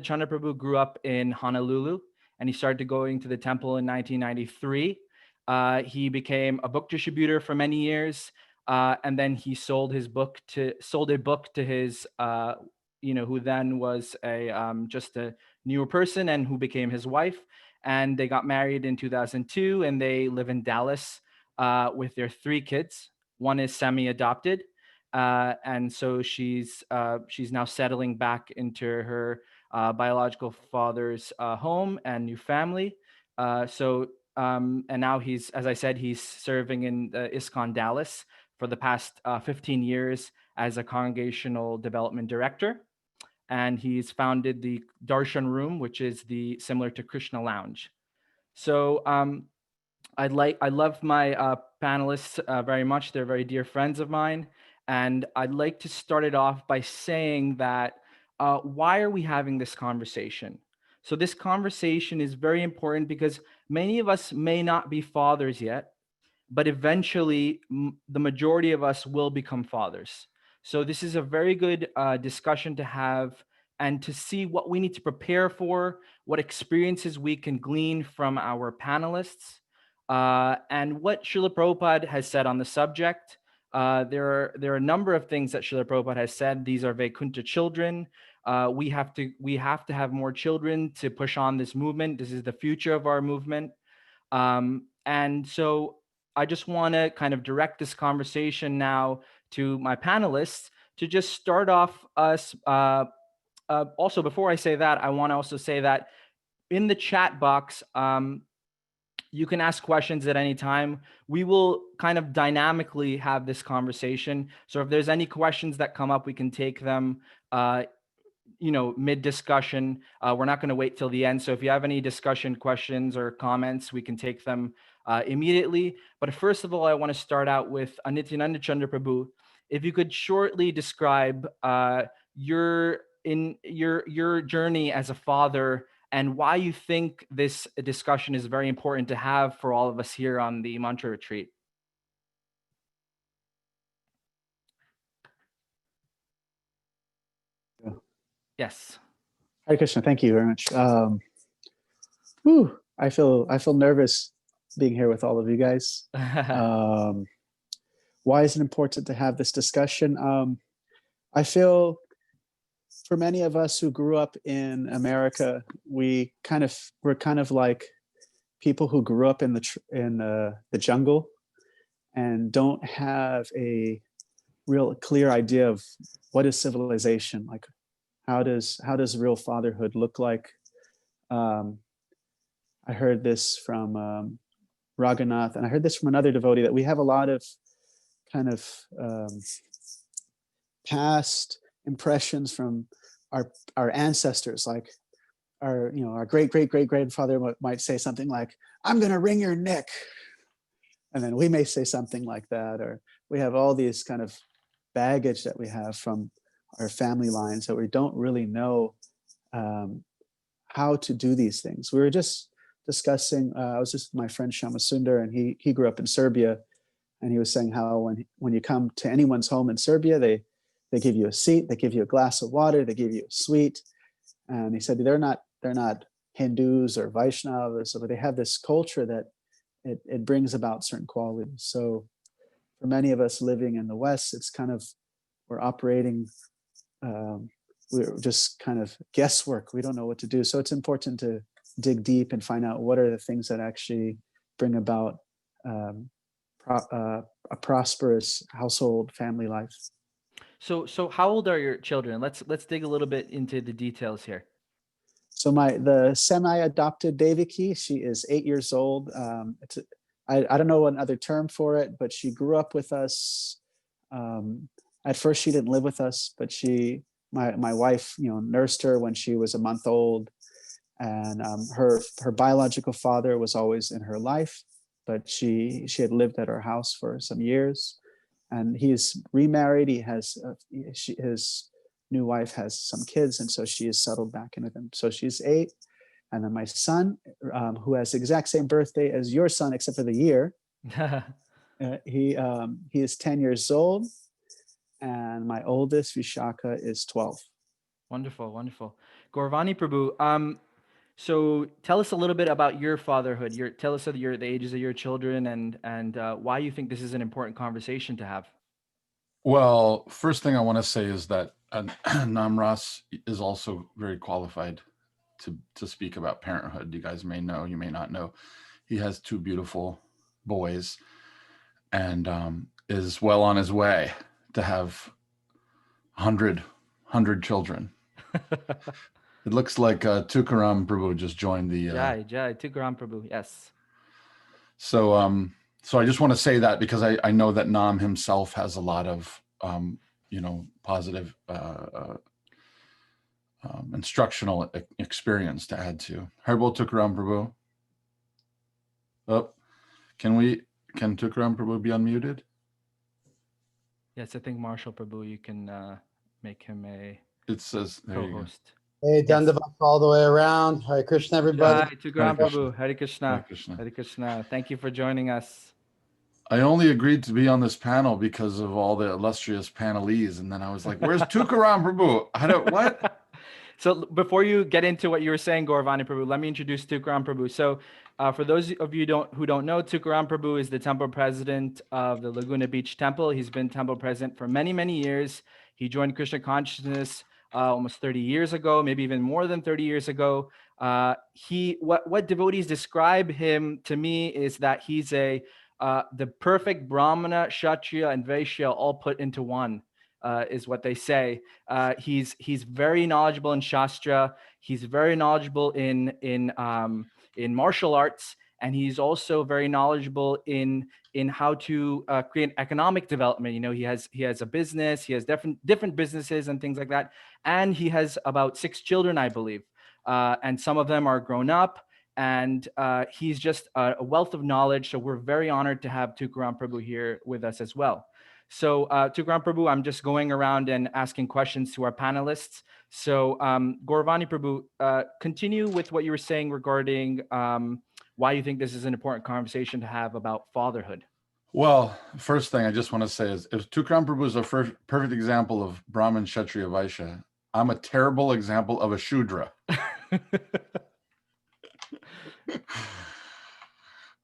Chanda Prabhu grew up in Honolulu, and he started going to the temple in 1993. He became a book distributor for many years, and then he sold a book to his, who then was a just a newer person and who became his wife. And they got married in 2002, and they live in Dallas with their three kids. One is semi-adopted, and so she's now settling back into her biological father's home and new family. And now he's, as I said, he's serving in ISKCON Dallas for the past 15 years as a congregational development director. And he's founded the Darshan Room, which is the similar to Krishna Lounge. So I love my panelists very much. They're very dear friends of mine. And I'd like to start it off by saying that why are we having this conversation? So this conversation is very important because many of us may not be fathers yet, but eventually the majority of us will become fathers. So this is a very good discussion to have and to see what we need to prepare for, what experiences we can glean from our panelists, and what Srila Prabhupada has said on the subject. There are a number of things that Srila Prabhupada has said. These are Vaikuntha children. We have to have more children to push on this movement. This is the future of our movement. And so I just want to kind of direct this conversation now to my panelists to just start off us. Also, before I say that, I want to also say that in the chat box, you can ask questions at any time. We will kind of dynamically have this conversation. So if there's any questions that come up, we can take them mid discussion. We're not going to wait till the end. So if you have any discussion questions or comments, we can take them immediately. But first of all, I want to start out with Nityananda Chandra Prabhu. If you could shortly describe your journey as a father and why you think this discussion is very important to have for all of us here on the mantra retreat. Yes. Hare Krishna, thank you very much. I feel nervous being here with all of you guys. Why is it important to have this discussion? I feel for many of us who grew up in America, we're kind of like people who grew up in the jungle and don't have a real clear idea of what is civilization. Like, how does real fatherhood look like? I heard this from Raghunath, and I heard this from another devotee, that we have a lot of kind of past impressions from our ancestors. Like our great grandfather might say something like, "I'm going to wring your neck," and then we may say something like that, or we have all these kind of baggage that we have from our family lines that we don't really know how to do these things. We were just discussing, I was just with my friend Shama Sundar, and he grew up in Serbia, and he was saying how when you come to anyone's home in Serbia, they give you a seat, they give you a glass of water, they give you a sweet. And he said they're not Hindus or Vaishnavas, but they have this culture that it brings about certain qualities. So for many of us living in the West, it's kind of, we're operating, we're just kind of guesswork. We don't know what to do. So it's important to dig deep and find out what are the things that actually bring about a prosperous household, family life. So how old are your children? Let's dig a little bit into the details here. So the semi-adopted Devaki, she is 8 years old. I don't know another term for it, but she grew up with us. At first, she didn't live with us, but my wife, nursed her when she was a month old, and her biological father was always in her life, but she had lived at our house for some years, and he's remarried. He has his new wife has some kids, and so she is settled back into them. So she's 8. And then my son, who has the exact same birthday as your son, except for the year, he is 10 years old, and my oldest, Vishaka, is 12. Wonderful. Gaurvani Prabhu, so tell us a little bit about your fatherhood. Tell us the ages of your children and why you think this is an important conversation to have. Well, first thing I want to say is that Namras is also very qualified to speak about parenthood. You guys may know, you may not know. He has two beautiful boys and is well on his way to have 100 children. It looks like Tukarama Prabhu just joined the. Jai Tukarama Prabhu, yes. So I just want to say that because I know that Nam himself has a lot of positive instructional experience to add to. Harbol Tukarama Prabhu. Oh, can Tukarama Prabhu be unmuted? Yes, I think Marshall Prabhu, you can make him a It says there you go. co-host. Hey, Dandavats all the way around. Hare Krishna, everybody. Jai Tukarama Hare Krishna. Prabhu, Hare Krishna. Hare Krishna. Hare Krishna. Thank you for joining us. I only agreed to be on this panel because of all the illustrious panelies, and then I was like, "Where's Tukarama Prabhu? I don't what." So before you get into what you were saying, Gaurvani Prabhu, let me introduce Tukarama Prabhu. So for those of you who don't know, Tukarama Prabhu is the temple president of the Laguna Beach Temple. He's been temple president for many, many years. He joined Krishna consciousness almost 30 years ago, maybe even more than 30 years ago. What devotees describe him to me is that he's the perfect Brahmana, Kshatriya, and Vaishya all put into one. Is what they say. He's very knowledgeable in Shastra. He's very knowledgeable in martial arts, and he's also very knowledgeable in how to create economic development. You know, he has a business. He has different businesses and things like that, and he has about 6 children, I believe, and some of them are grown up. And he's just a wealth of knowledge. So we're very honored to have Tukarama Prabhu here with us as well. So Tukarama Prabhu, I'm just going around and asking questions to our panelists. So Gaurvani Prabhu, continue with what you were saying regarding why you think this is an important conversation to have about fatherhood. Well, first thing I just want to say is if Tukarama Prabhu is a perfect example of Brahman, Kshatriya, Vaishya, I'm a terrible example of a Shudra.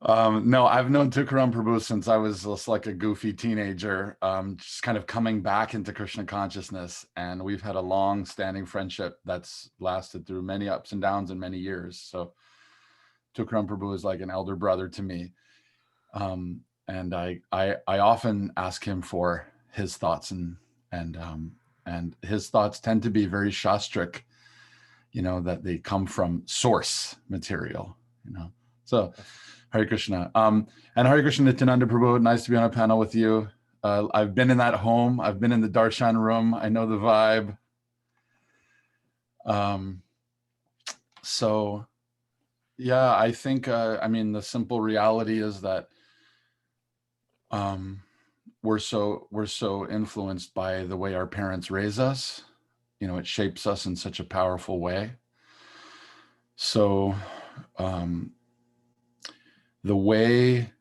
No, I've known Tukarama Prabhu since I was just like a goofy teenager, just kind of coming back into Krishna consciousness. And we've had a long-standing friendship that's lasted through many ups and downs and many years. So Tukarama Prabhu is like an elder brother to me. And I often ask him for his thoughts and his thoughts tend to be very shastric, you know, that they come from source material, you know. So Hare Krishna. And Hare Krishna Nityananda Prabhu, nice to be on a panel with you. I've been in that home. I've been in the darshan room. I know the vibe. So yeah, I think, I mean, the simple reality is that we're so influenced by the way our parents raise us. You know, it shapes us in such a powerful way. So the way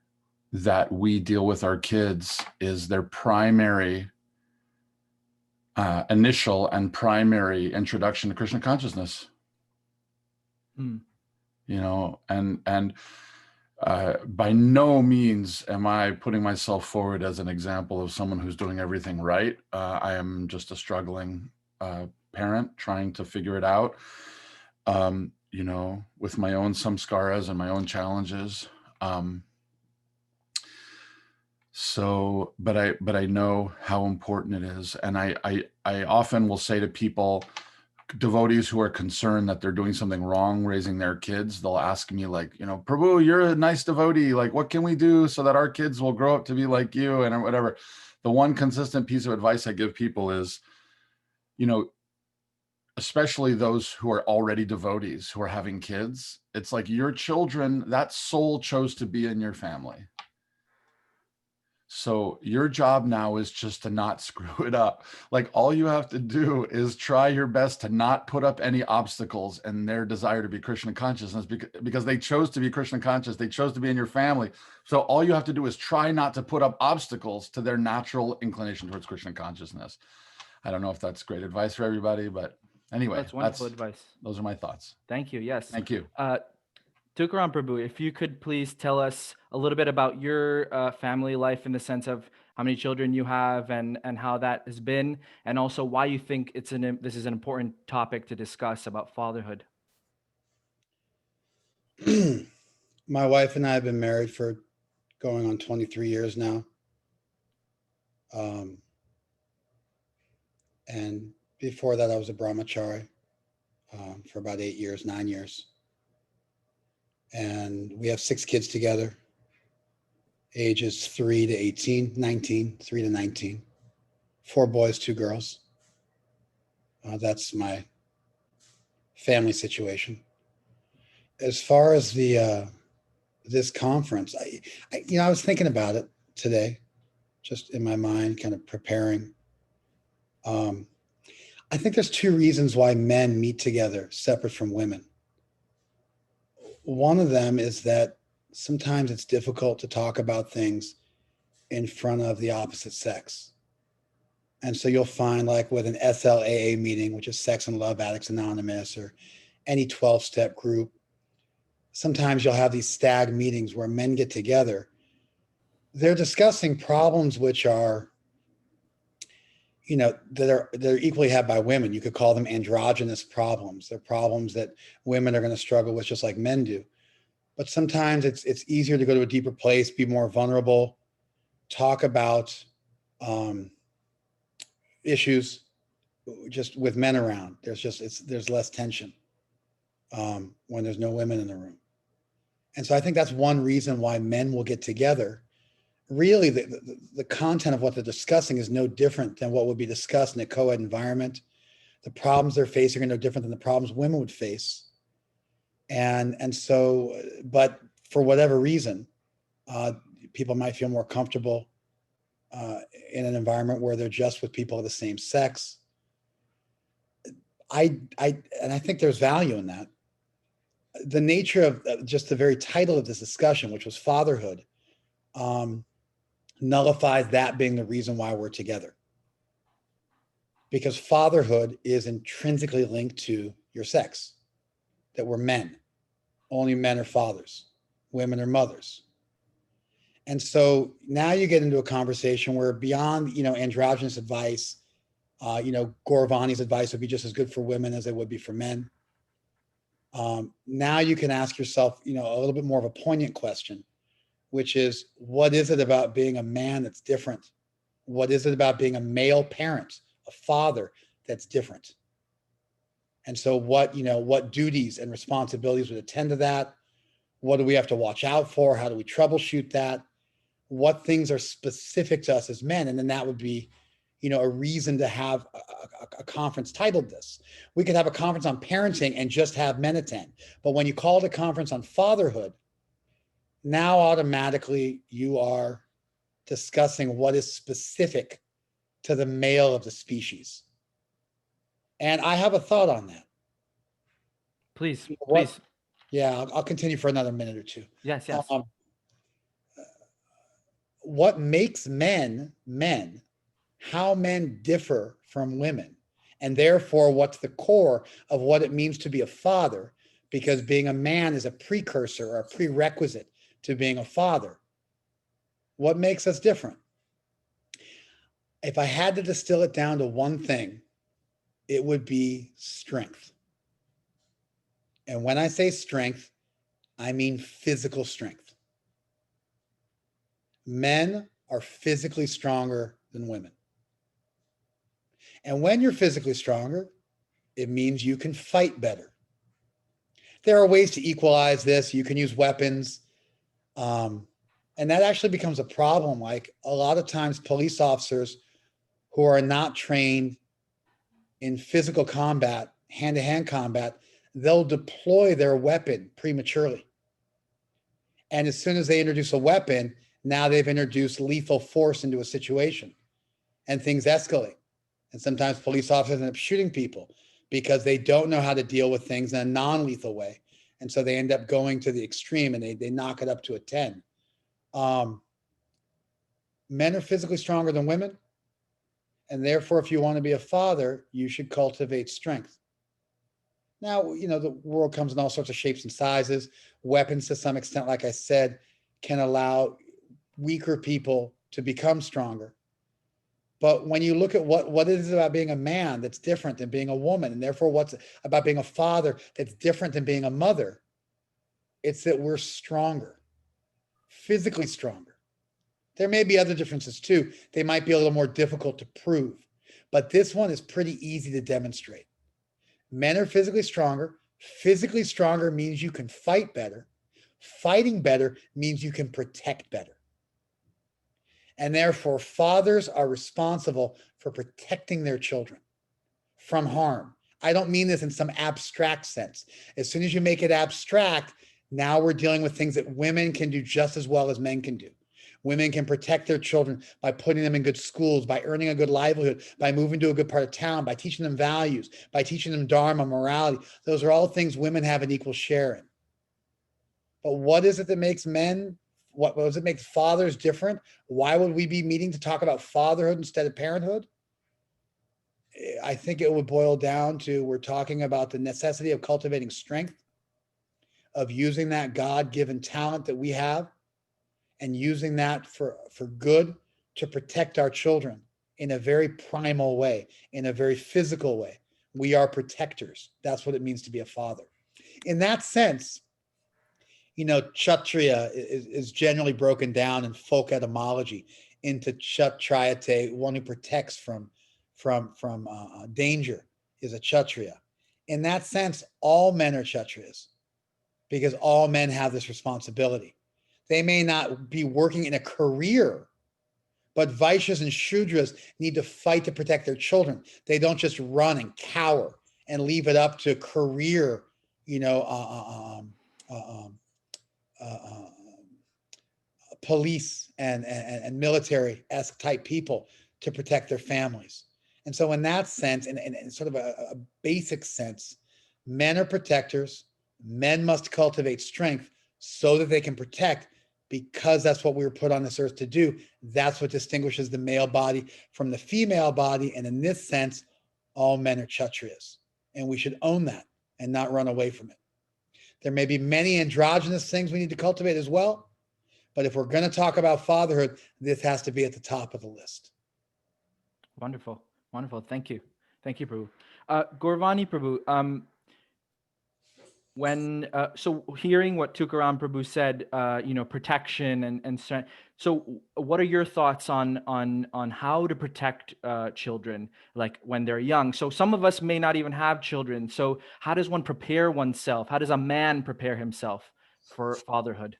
that we deal with our kids is their primary initial and primary introduction to Krishna consciousness. You know, and by no means am I putting myself forward as an example of someone who's doing everything right. I am just a struggling parent trying to figure it out, you know, with my own samskaras and my own challenges. So, but I know how important it is. And I often will say to people, devotees who are concerned that they're doing something wrong raising their kids, they'll ask me like, you know, Prabhu, you're a nice devotee. Like, what can we do so that our kids will grow up to be like you and whatever? The one consistent piece of advice I give people is, you know, especially those who are already devotees who are having kids, it's like your children, that soul chose to be in your family. So your job now is just to not screw it up. Like all you have to do is try your best to not put up any obstacles in their desire to be Krishna consciousness because they chose to be Krishna conscious. They chose to be in your family. So all you have to do is try not to put up obstacles to their natural inclination towards Krishna consciousness. I don't know if that's great advice for everybody, but Anyway, That's wonderful advice. those are my thoughts. Thank you. Yes. Thank you. Tukarama Prabhu, if you could please tell us a little bit about your family life in the sense of how many children you have and how that has been, and also why you think this is an important topic to discuss about fatherhood. My wife and I have been married for going on 23 years now. And before that, I was a brahmachari for about 8 years, 9 years. And we have 6 kids together, ages 3 to 18, 19, 3 to 19, 4 boys, 2 girls. That's my family situation. As far as this conference, I was thinking about it today, just in my mind, kind of preparing. I think there's 2 reasons why men meet together separate from women. One of them is that sometimes it's difficult to talk about things in front of the opposite sex. And so you'll find, like with an SLAA meeting, which is Sex and Love Addicts Anonymous, or any 12-step group, sometimes you'll have these stag meetings where men get together. They're discussing problems which are, that are equally had by women. You could call them androgynous problems. They're problems that women are going to struggle with just like men do. But sometimes it's easier to go to a deeper place, be more vulnerable, talk about issues just with men around. There's less tension when there's no women in the room. And so I think that's one reason why men will get together. Really, the content of what they're discussing is no different than what would be discussed in a co-ed environment. The problems they're facing are no different than the problems women would face. And so, but for whatever reason, people might feel more comfortable in an environment where they're just with people of the same sex. And I think there's value in that. The nature of just the very title of this discussion, which was fatherhood, nullifies that being the reason why we're together. Because fatherhood is intrinsically linked to your sex, that we're men. Only men are fathers, women are mothers. And so now you get into a conversation where beyond, androgynous advice, Gaura Vani's advice would be just as good for women as it would be for men. Now you can ask yourself, a little bit more of a poignant question, which is, what is it about being a man that's different? What is it about being a male parent, a father, that's different? And so what duties and responsibilities would attend to that? What do we have to watch out for? How do we troubleshoot that? What things are specific to us as men? And then that would be, a reason to have a conference titled this. We could have a conference on parenting and just have men attend. But when you call it a conference on fatherhood, now automatically you are discussing what is specific to the male of the species. And I have a thought on that. Please. Yeah, I'll continue for another minute or two. Yes. What makes men, how men differ from women, and therefore what's the core of what it means to be a father, because being a man is a precursor or a prerequisite to being a father. What makes us different? If I had to distill it down to one thing, it would be strength. And when I say strength, I mean physical strength. Men are physically stronger than women. And when you're physically stronger, it means you can fight better. There are ways to equalize this. You can use weapons. And that actually becomes a problem. Like a lot of times police officers who are not trained in physical combat, hand-to-hand combat, they'll deploy their weapon prematurely. And as soon as they introduce a weapon, now they've introduced lethal force into a situation and things escalate. And sometimes police officers end up shooting people because they don't know how to deal with things in a non-lethal way. And so they end up going to the extreme and they knock it up to a 10. Men are physically stronger than women. And therefore, if you want to be a father, you should cultivate strength. Now, the world comes in all sorts of shapes and sizes. Weapons, to some extent, like I said, can allow weaker people to become stronger. But when you look at what it is about being a man that's different than being a woman, and therefore what's about being a father that's different than being a mother, it's that we're stronger, physically stronger. There may be other differences too. They might be a little more difficult to prove, but this one is pretty easy to demonstrate. Men are physically stronger. Physically stronger means you can fight better. Fighting better means you can protect better. And therefore, fathers are responsible for protecting their children from harm. I don't mean this in some abstract sense. As soon as you make it abstract, now we're dealing with things that women can do just as well as men can do. Women can protect their children by putting them in good schools, by earning a good livelihood, by moving to a good part of town, by teaching them values, by teaching them dharma, morality. Those are all things women have an equal share in. But what is it that makes men, what does it make fathers different? Why would we be meeting to talk about fatherhood instead of parenthood? I think it would boil down to, we're talking about the necessity of cultivating strength, of using that God-given talent that we have and using that for good to protect our children in a very primal way, in a very physical way. We are protectors. That's what it means to be a father. In that sense, Kshatriya is generally broken down in folk etymology into Kshatriyate, one who protects from danger is a Kshatriya. In that sense, all men are Kshatriyas because all men have this responsibility. They may not be working in a career, but Vaishyas and Shudras need to fight to protect their children. They don't just run and cower and leave it up to career, police and military-esque type people to protect their families. And so in that sense, in sort of a basic sense, men are protectors. Men must cultivate strength so that they can protect, because that's what we were put on this earth to do. That's what distinguishes the male body from the female body. And in this sense, all men are Kshatriyas. And we should own that and not run away from it. There may be many androgynous things we need to cultivate as well. But if we're going to talk about fatherhood, this has to be at the top of the list. Wonderful. Wonderful. Thank you. Thank you, Prabhu. Gaurvani Prabhu, so hearing what Tukarama Prabhu said, protection and strength. So what are your thoughts on how to protect children, like when they're young? So some of us may not even have children. So how does one prepare oneself? How does a man prepare himself for fatherhood?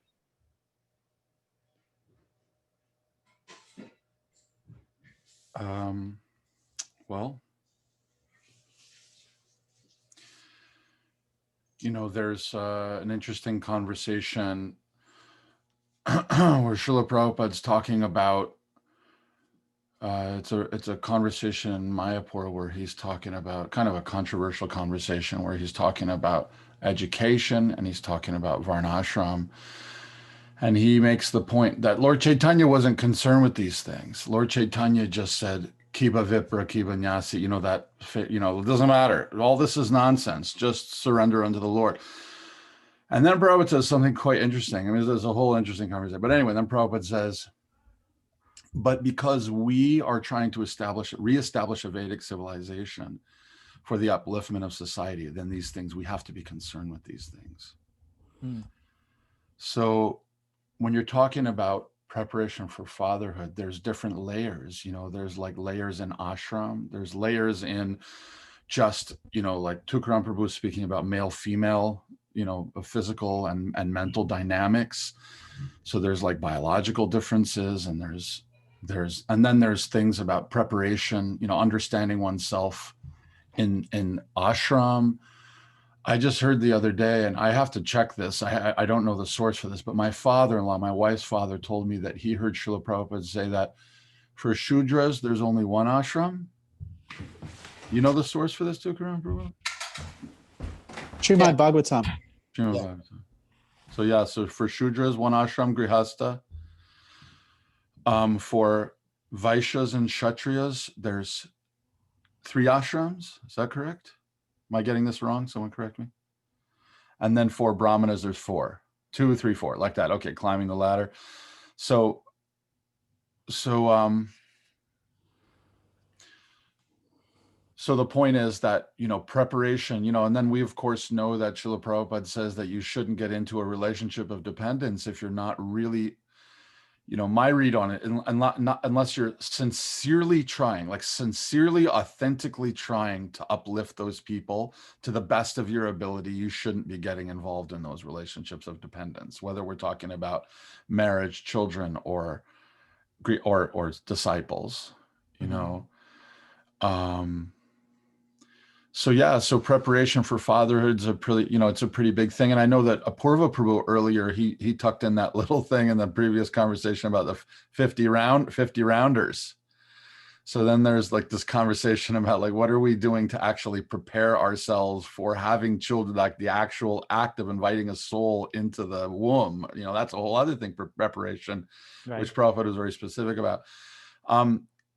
Well, there's an interesting conversation where Srila Prabhupada's talking about, it's a conversation in Mayapur where he's talking about, kind of a controversial conversation where he's talking about education and he's talking about Varnashram. And he makes the point that Lord Chaitanya wasn't concerned with these things. Lord Chaitanya just said, Kiba Vipra, Kiba Nyasi, it doesn't matter. All this is nonsense. Just surrender unto the Lord. And then Prabhupada says something quite interesting. I mean, there's a whole interesting conversation. But anyway, then Prabhupada says, but because we are trying to reestablish a Vedic civilization for the upliftment of society, then these things, we have to be concerned with these things. So when you're talking about preparation for fatherhood, there's different layers, there's like layers in ashram, there's layers in just, like Tukarama Prabhu speaking about male, female, physical and mental dynamics. So there's like biological differences, and then there's things about preparation, understanding oneself in ashram. I just heard the other day, and I have to check this. I don't know the source for this, but my father-in-law, my wife's father, told me that he heard Srila Prabhupada say that for Shudras, there's only one ashram. You know the source for this, Tukarama Prabhu? Srimad Bhagavatam. Bhagavatam. So for Shudras, one ashram, Grihastha. For Vaishyas and Kshatriyas, there's 3 ashrams. Is that correct? Am I getting this wrong? Someone correct me. And then for brahmanas, there's 4, 2, 3, 4, like that. Okay, climbing the ladder. So the point is that, preparation, and then we of course know that Srila Prabhupada says that you shouldn't get into a relationship of dependence if you're not really, my read on it, and not unless you're sincerely trying, like sincerely, authentically trying to uplift those people to the best of your ability, you shouldn't be getting involved in those relationships of dependence, whether we're talking about marriage, children, or disciples, So preparation for fatherhood is it's a pretty big thing. And I know that Apurva Prabhu earlier, he tucked in that little thing in the previous conversation about the 50 rounders. So then there's like this conversation about like, what are we doing to actually prepare ourselves for having children, like the actual act of inviting a soul into the womb. That's a whole other thing for preparation, right, which Prabhupada was very specific about.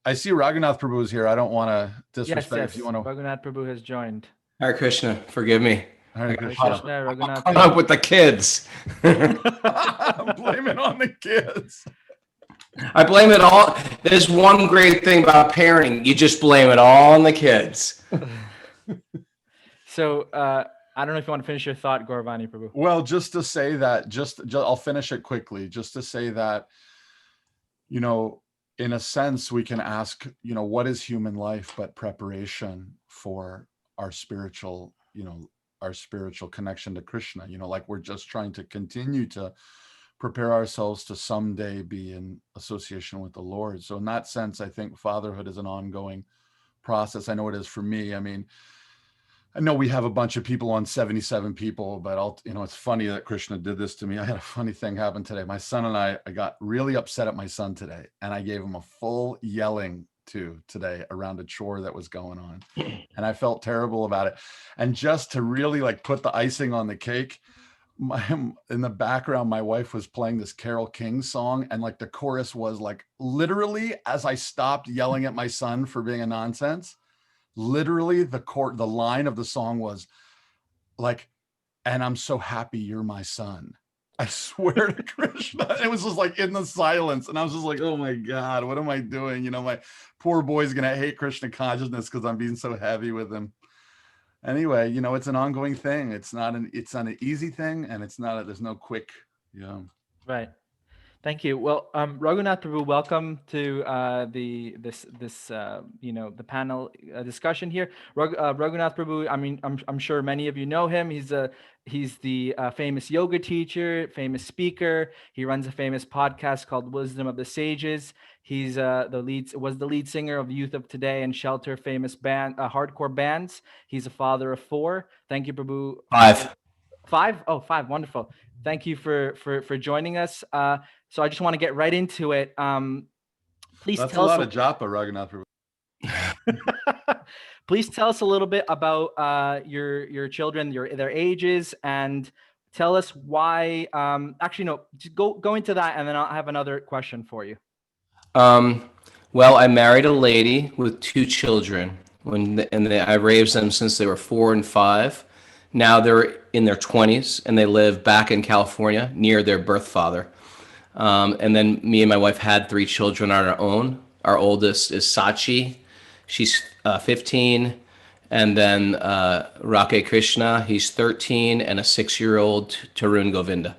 I see Raghunath Prabhu is here. I don't want to disrespect. Yes. If you want to. Raghunath Prabhu has joined. Hare Krishna, forgive me. Hare Krishna, Raghunath. Come up with the kids. Blame it on the kids. I blame it all. There's one great thing about parenting. You just blame it all on the kids. So I don't know if you want to finish your thought, Vani Prabhu. Well, just to say that, I'll finish it quickly. Just to say that, in a sense, we can ask, what is human life but preparation for our spiritual, connection to Krishna? Like we're just trying to continue to prepare ourselves to someday be in association with the Lord. So in that sense, I think fatherhood is an ongoing process. I know it is for me. I mean, I know we have a bunch of people on 77 people, but it's funny that Krishna did this to me. I had a funny thing happen today. My son and I got really upset at my son today, and I gave him a full yelling to today around a chore that was going on. And I felt terrible about it. And just to really like put the icing on the cake, in the background, my wife was playing this Carole King song, and like the chorus was like literally as I stopped yelling at my son for being a nonsense, literally the line of the song was like, and I'm so happy you're my son. I swear to Krishna. It was just like in the silence. And I was just like, oh my God, what am I doing? My poor boy's going to hate Krishna consciousness because I'm being so heavy with him. Anyway, it's an ongoing thing. It's not an easy thing, and there's no quick, Right. Thank you. Well, Raghunath Prabhu, welcome to the panel discussion here. Raghunath Prabhu, I mean, I'm sure many of you know him. He's the famous yoga teacher, famous speaker. He runs a famous podcast called Wisdom of the Sages. He's was the lead singer of Youth of Today and Shelter, famous band, hardcore bands. He's a father of 4. Thank you, Prabhu. 5. 5? Oh, 5. Wonderful. Thank you for joining us. So I just want to get right into it. Please That's tell us a lot of japa, Raghunath. Please tell us a little bit about your children, their ages, and tell us why. Actually, no, just go into that, and then I'll have another question for you. Well, I married a lady with 2 children, I raised them since they were 4 and 5. Now they're in their 20s, and they live back in California near their birth father. And then me and my wife had 3 children on our own. Our oldest is Sachi. She's 15. And then Rake Krishna, he's 13, and a 6-year-old Tarun Govinda.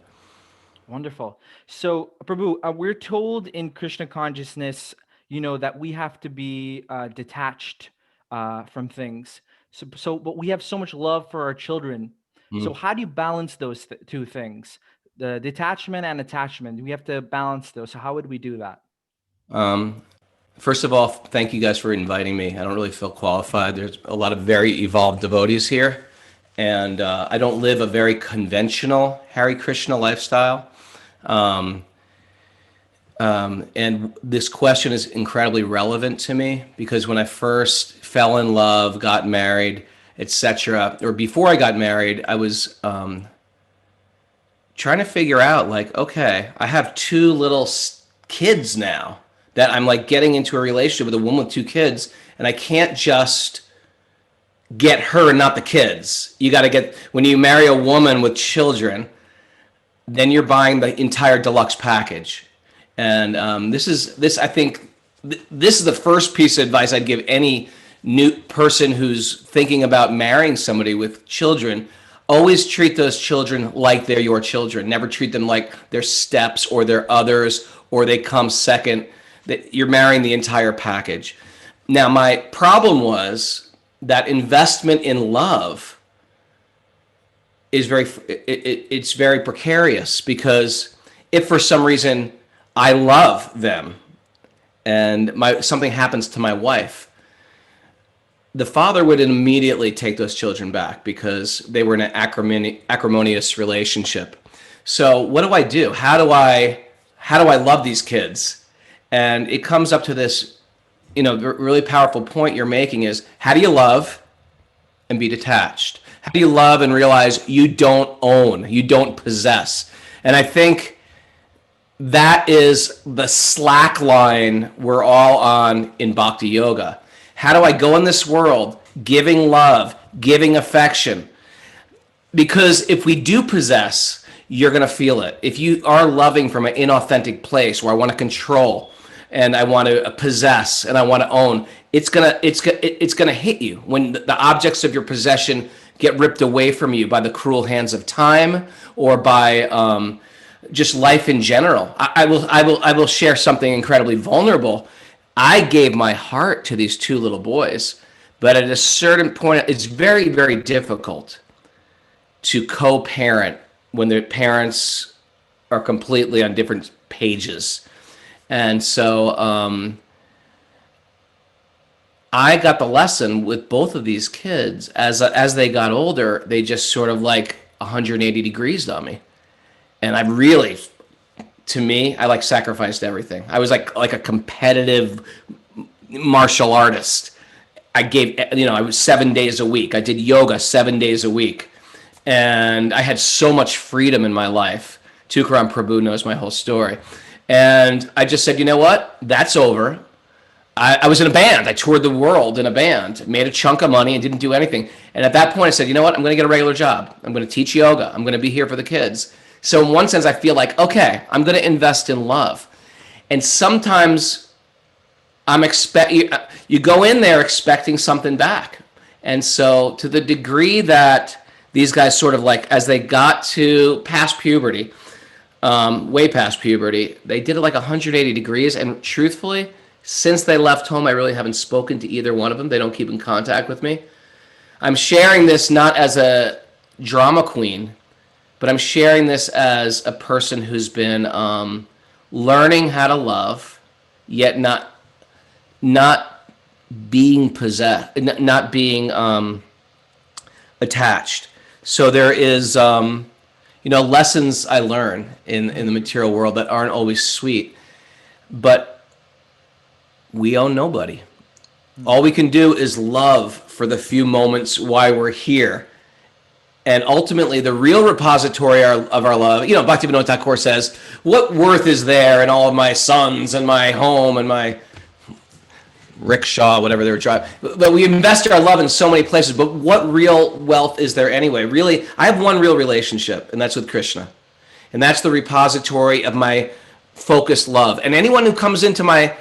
Wonderful. So, Prabhu, we're told in Krishna consciousness, that we have to be detached from things. But we have so much love for our children. So how do you balance those 2 things? The detachment and attachment. We have to balance those. So how would we do that? First of all, thank you guys for inviting me. I don't really feel qualified. There's a lot of very evolved devotees here. And I don't live a very conventional Hare Krishna lifestyle. And this question is incredibly relevant to me because when I first fell in love, got married, etc., or before I got married, I was trying to figure out like, okay, I have 2 little kids now that I'm like getting into a relationship with a woman with 2 kids, and I can't just get her and not the kids. You got to get, when you marry a woman with children, then you're buying the entire deluxe package. And this is the first piece of advice I'd give any new person who's thinking about marrying somebody with children. Always treat those children like they're your children. Never treat them like they're steps or they're others or they come second. That you're marrying the entire package. Now, my problem was that investment in love is it's very precarious, because if for some reason I love them and something happens to my wife, the father would immediately take those children back because they were in an acrimonious relationship. So what do? How do I love these kids? And it comes up to this, really powerful point you're making is, how do you love and be detached? How do you love and realize you don't own, you don't possess? And I think that is the slack line we're all on in Bhakti Yoga. How do I go in this world giving love, giving affection? Because if we do possess, you're going to feel it. If you are loving from an inauthentic place where I want to control and I want to possess and I want to own, it's gonna hit you when the objects of your possession get ripped away from you by the cruel hands of time or by just life in general. I will share something incredibly vulnerable. I gave my heart to these two little boys, but at a certain point, it's very, very difficult to co-parent when their parents are completely on different pages. And so I got the lesson with both of these kids. As they got older, they just sort of like 180 degrees on me. And I really, to me, I like sacrificed everything. I was like a competitive martial artist. I was 7 days a week. I did yoga 7 days a week. And I had so much freedom in my life. Tukarama Prabhu knows my whole story. And I just said, you know what? That's over. I was in a band. I toured the world in a band, made a chunk of money and didn't do anything. And at that point I said, you know what? I'm going to get a regular job. I'm going to teach yoga. I'm going to be here for the kids. So in one sense, I feel like, okay, I'm going to invest in love. And sometimes you go in there expecting something back. And so to the degree that these guys sort of like, as they got to past puberty, way past puberty, they did it like 180 degrees. And truthfully, since they left home, I really haven't spoken to either one of them. They don't keep in contact with me. I'm sharing this not as a drama queen, but I'm sharing this as a person who's been learning how to love, yet not being possessed, not being attached. So there is, lessons I learn in the material world that aren't always sweet, but we own nobody. All we can do is love for the few moments while we're here. And ultimately, the real repository of our love, Bhaktivinoda Thakur says, what worth is there in all of my sons and my home and my rickshaw, whatever they were driving? But we invest our love in so many places, but what real wealth is there anyway? Really, I have one real relationship, and that's with Krishna. And that's the repository of my focused love. And anyone who comes into my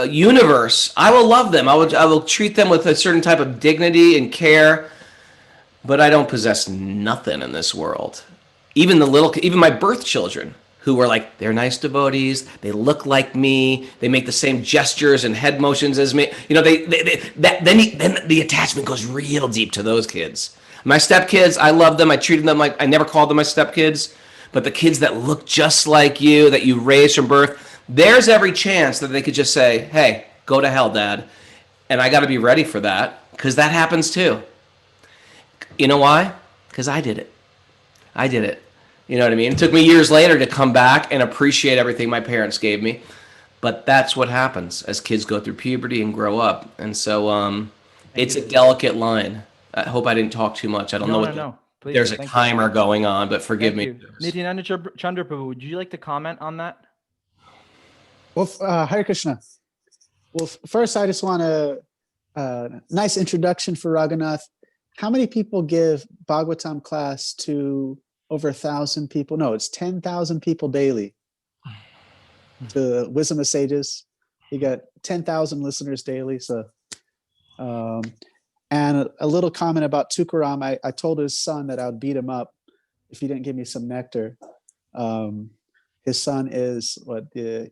universe, I will love them. I will treat them with a certain type of dignity and care, but I don't possess nothing in this world. Even my birth children, who were like, they're nice devotees, they look like me, they make the same gestures and head motions as me. Then the attachment goes real deep to those kids. My stepkids, I love them. I treated them like, I never called them my stepkids, but the kids that look just like you, that you raised from birth, there's every chance that they could just say, hey, go to hell, Dad. And I got to be ready for that, because that happens too. You know why? Because I did it. You know what I mean? It took me years later to come back and appreciate everything my parents gave me. But that's what happens as kids go through puberty and grow up. And so it's a delicate line. I hope I didn't talk too much. I don't know what Please, there's a timer going on, but forgive me. Nityananda Chandra Prabhu, would you like to comment on that? Well, Hare Krishna. Well, first, I just want to nice introduction for Raghunath. How many people give Bhagavatam class to over 1,000 people? No, it's 10,000 people daily to Wisdom of Sages. You got 10,000 listeners daily. So, and a little comment about Tukarama. I told his son that I would beat him up if he didn't give me some nectar. His son is the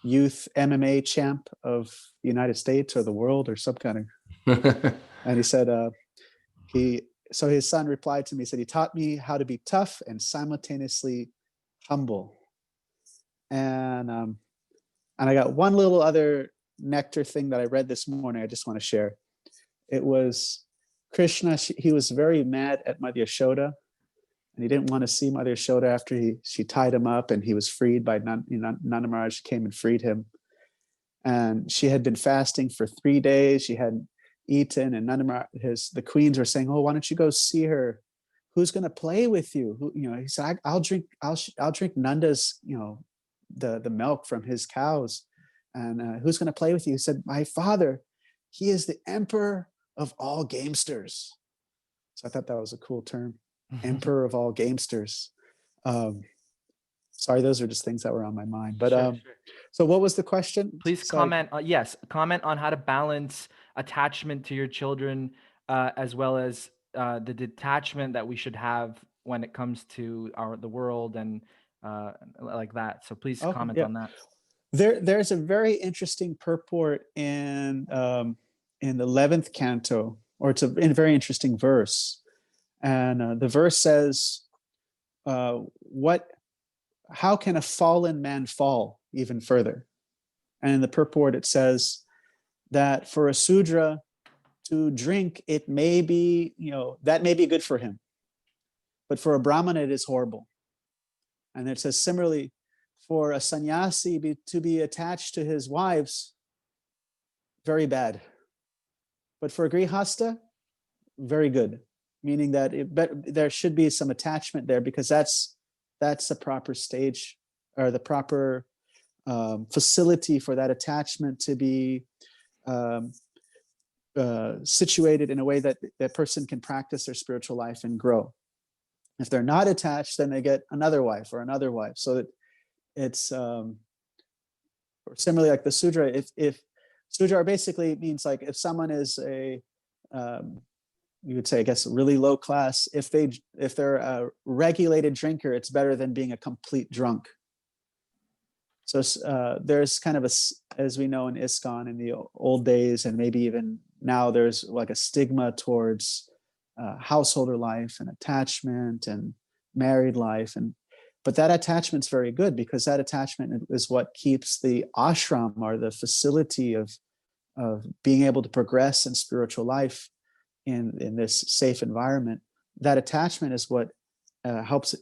youth MMA champ of the United States or the world or some kind of. And he said so his son replied to me, said he taught me how to be tough and simultaneously humble. And I got one little other nectar thing that I read this morning I just want to share. It was Krishna. He was very mad at Mother Yashoda, and he didn't want to see Mother Yashoda after she tied him up, and he was freed by Nanda Maharaj came and freed him. And she had been fasting for 3 days. She hadn't eaten, and Nanda Maharaj, the queens were saying, "Oh, why don't you go see her? Who's going to play with you?" He said, "I'll drink Nanda's, the milk from his cows, and who's going to play with you?" He said, "My father, he is the emperor of all gamesters." So I thought that was a cool term, emperor of all gamesters. Sorry, those are just things that were on my mind. But Sure. so what was the question? Please comment. Yes, comment on how to balance attachment to your children, as well as the detachment that we should have when it comes to the world and like that. So please comment on that. There's a very interesting purport in the 11th canto, or it's a very interesting verse, and the verse says, how can a fallen man fall even further? And in the purport, it says that for a Sudra to drink, it may be, that may be good for him. But for a Brahmana, it is horrible. And it says similarly, for a sannyasi to be attached to his wives, very bad. But for a grihasta, very good. Meaning that there should be some attachment there, because that's the proper stage, or the proper facility for that attachment to be situated in a way that that person can practice their spiritual life and grow. If they're not attached, then they get another wife or another wife. So that it's similarly like the Sudra. If Sudra basically means like if someone is a you would say, I guess, really low class. If they're a regulated drinker, it's better than being a complete drunk. So there's kind of as we know in ISKCON in the old days, and maybe even now, there's like a stigma towards householder life and attachment and married life, but that attachment's very good, because that attachment is what keeps the ashram, or the facility of being able to progress in spiritual life in this safe environment. That attachment is what helps it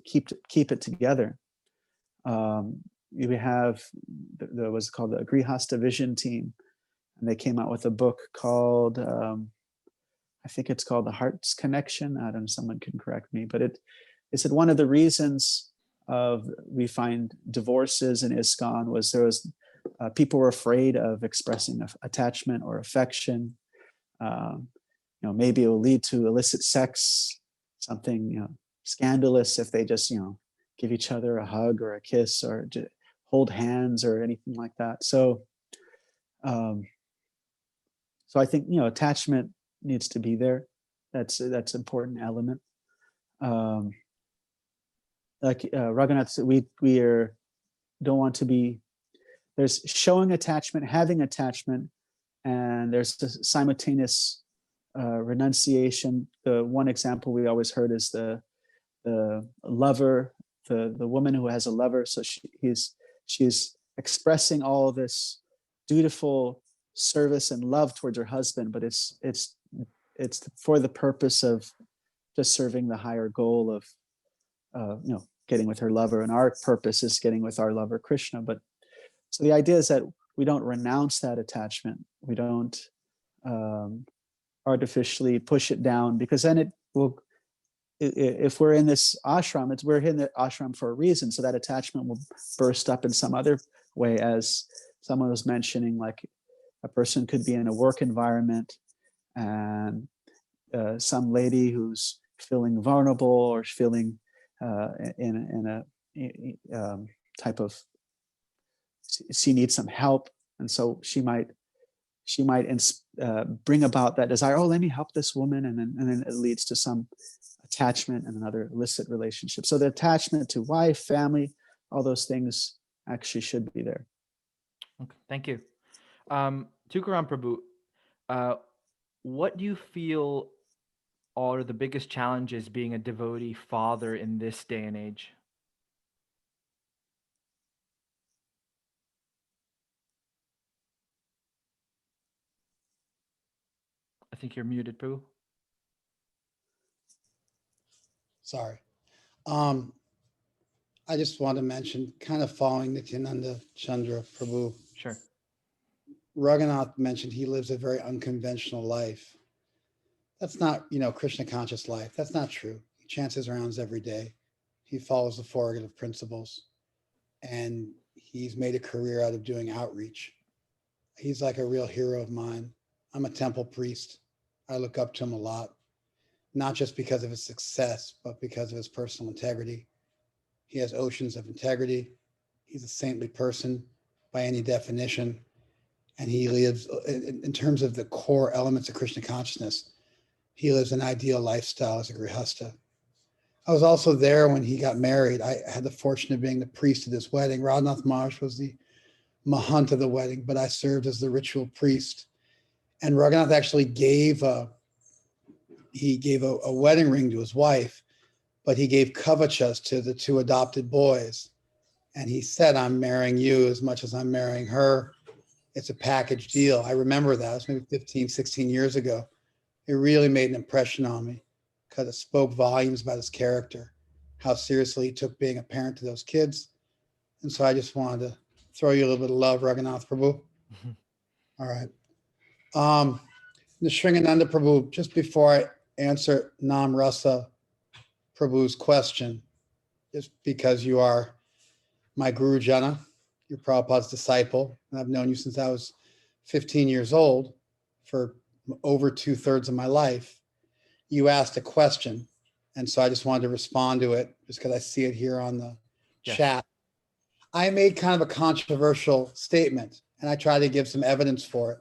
keep it together. We have what's called the Grihasta Vision Team, and they came out with a book called I think it's called The Heart's Connection. I don't know, someone can correct me, but it said one of the reasons we find divorces in ISKCON was there was people were afraid of expressing attachment or affection. Maybe it will lead to illicit sex, something scandalous if they just give each other a hug or a kiss or hold hands or anything like that. So I think attachment needs to be there. That's an important element. Like Raghunath said, we don't want to be. There's showing attachment, having attachment, and there's the simultaneous renunciation. The one example we always heard is the lover, the woman who has a lover. So she's expressing all this dutiful service and love towards her husband, but it's for the purpose of just serving the higher goal of getting with her lover, and our purpose is getting with our lover Krishna. But so the idea is that we don't renounce that attachment. We don't artificially push it down, because then it will. If we're in this ashram, we're in the ashram for a reason. So that attachment will burst up in some other way, as someone was mentioning, like a person could be in a work environment and some lady who's feeling vulnerable or feeling in a type of, she needs some help, and so she might bring about that desire. Oh, let me help this woman, and then it leads to some attachment and another illicit relationship. So the attachment to wife, family, all those things actually should be there. Okay, thank you. Tukarama Prabhu, what do you feel are the biggest challenges being a devotee father in this day and age? I think you're muted, Prabhu. Sorry. I just want to mention, kind of following Nityananda Chandra Prabhu, Sure. Raghunath mentioned he lives a very unconventional life. That's not, Krishna conscious life. That's not true. He chants his rounds every day. He follows the four negative principles, and he's made a career out of doing outreach. He's like a real hero of mine. I'm a temple priest. I look up to him a lot, not just because of his success, but because of his personal integrity. He has oceans of integrity. He's a saintly person by any definition. And he lives, in terms of the core elements of Krishna consciousness, he lives an ideal lifestyle as a grihasta. I was also there when he got married. I had the fortune of being the priest of this wedding. Raghunath Maharaj was the mahant of the wedding, but I served as the ritual priest. And Raghunath actually gave a wedding ring to his wife, but he gave kavachas to the two adopted boys. And he said, I'm marrying you as much as I'm marrying her. It's a package deal. I remember that. It was maybe 15, 16 years ago. It really made an impression on me because it spoke volumes about his character, how seriously he took being a parent to those kids. And so I just wanted to throw you a little bit of love, Raghunath Prabhu. All right. Nityananda Prabhu, just before I answer Namarasa Prabhu's question, just because you are my Guru Jana, you're Prabhupada's disciple, and I've known you since I was 15 years old for over 2/3 of my life. You asked a question, and so I just wanted to respond to it just because I see it here on the chat. I made kind of a controversial statement, and I tried to give some evidence for it.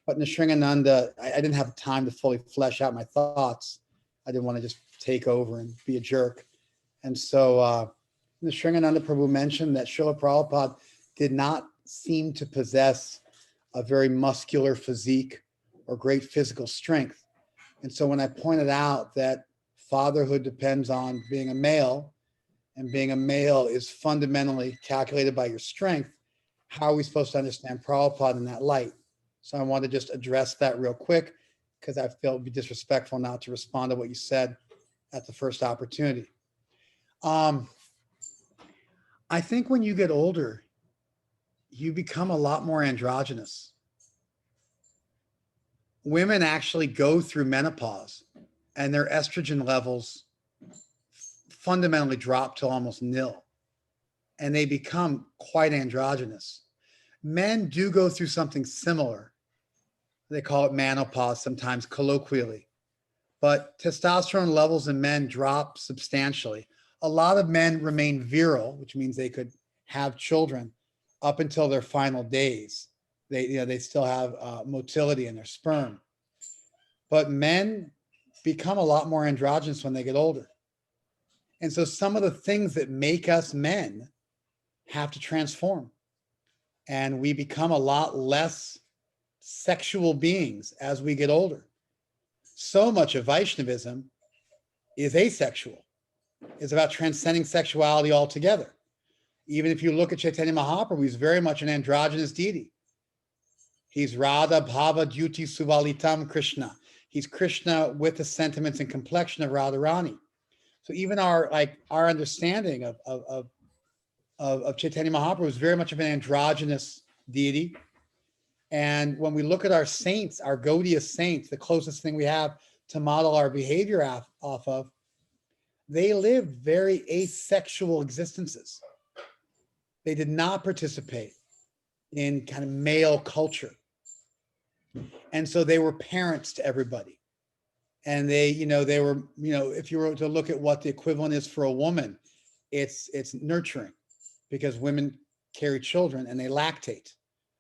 But Nityananda, I didn't have time to fully flesh out my thoughts. I didn't want to just take over and be a jerk. And so Nityananda Prabhu mentioned that Srila Prabhupada did not seem to possess a very muscular physique or great physical strength. And so when I pointed out that fatherhood depends on being a male, and being a male is fundamentally calculated by your strength, how are we supposed to understand Prabhupada in that light? So I want to just address that real quick because I felt it would be disrespectful not to respond to what you said at the first opportunity. I think when you get older, you become a lot more androgynous. Women actually go through menopause and their estrogen levels fundamentally drop to almost nil, and they become quite androgynous. Men do go through something similar. They call it menopause sometimes colloquially, but testosterone levels in men drop substantially. A lot of men remain virile, which means they could have children up until their final days. They still have motility in their sperm. But men become a lot more androgynous when they get older. And so some of the things that make us men have to transform. And we become a lot less sexual beings as we get older. So much of Vaishnavism is asexual. It's about transcending sexuality altogether. Even if you look at Chaitanya Mahaprabhu, he's very much an androgynous deity. He's Radha Bhava Dyuti Suvalitam Krishna. He's Krishna with the sentiments and complexion of Radharani. So even our understanding of Chaitanya Mahaprabhu is very much of an androgynous deity. And when we look at our saints, our Gaudiya saints, the closest thing we have to model our behavior off of, they lived very asexual existences. They did not participate in kind of male culture. And so they were parents to everybody. And they were, if you were to look at what the equivalent is for a woman, it's nurturing, because women carry children and they lactate.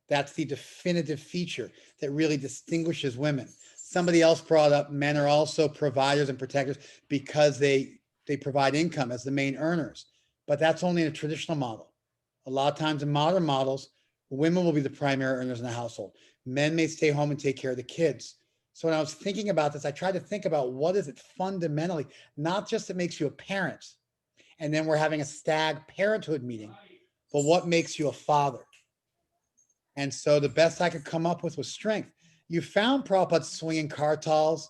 That's the definitive feature that really distinguishes women. Somebody else brought up men are also providers and protectors because they provide income as the main earners. But that's only in a traditional model. A lot of times in modern models, women will be the primary earners in the household. Men may stay home and take care of the kids. So when I was thinking about this, I tried to think about what is it fundamentally, not just that makes you a parent, and then we're having a stag parenthood meeting, but what makes you a father? And so the best I could come up with was strength. You found Prabhupada swinging kartals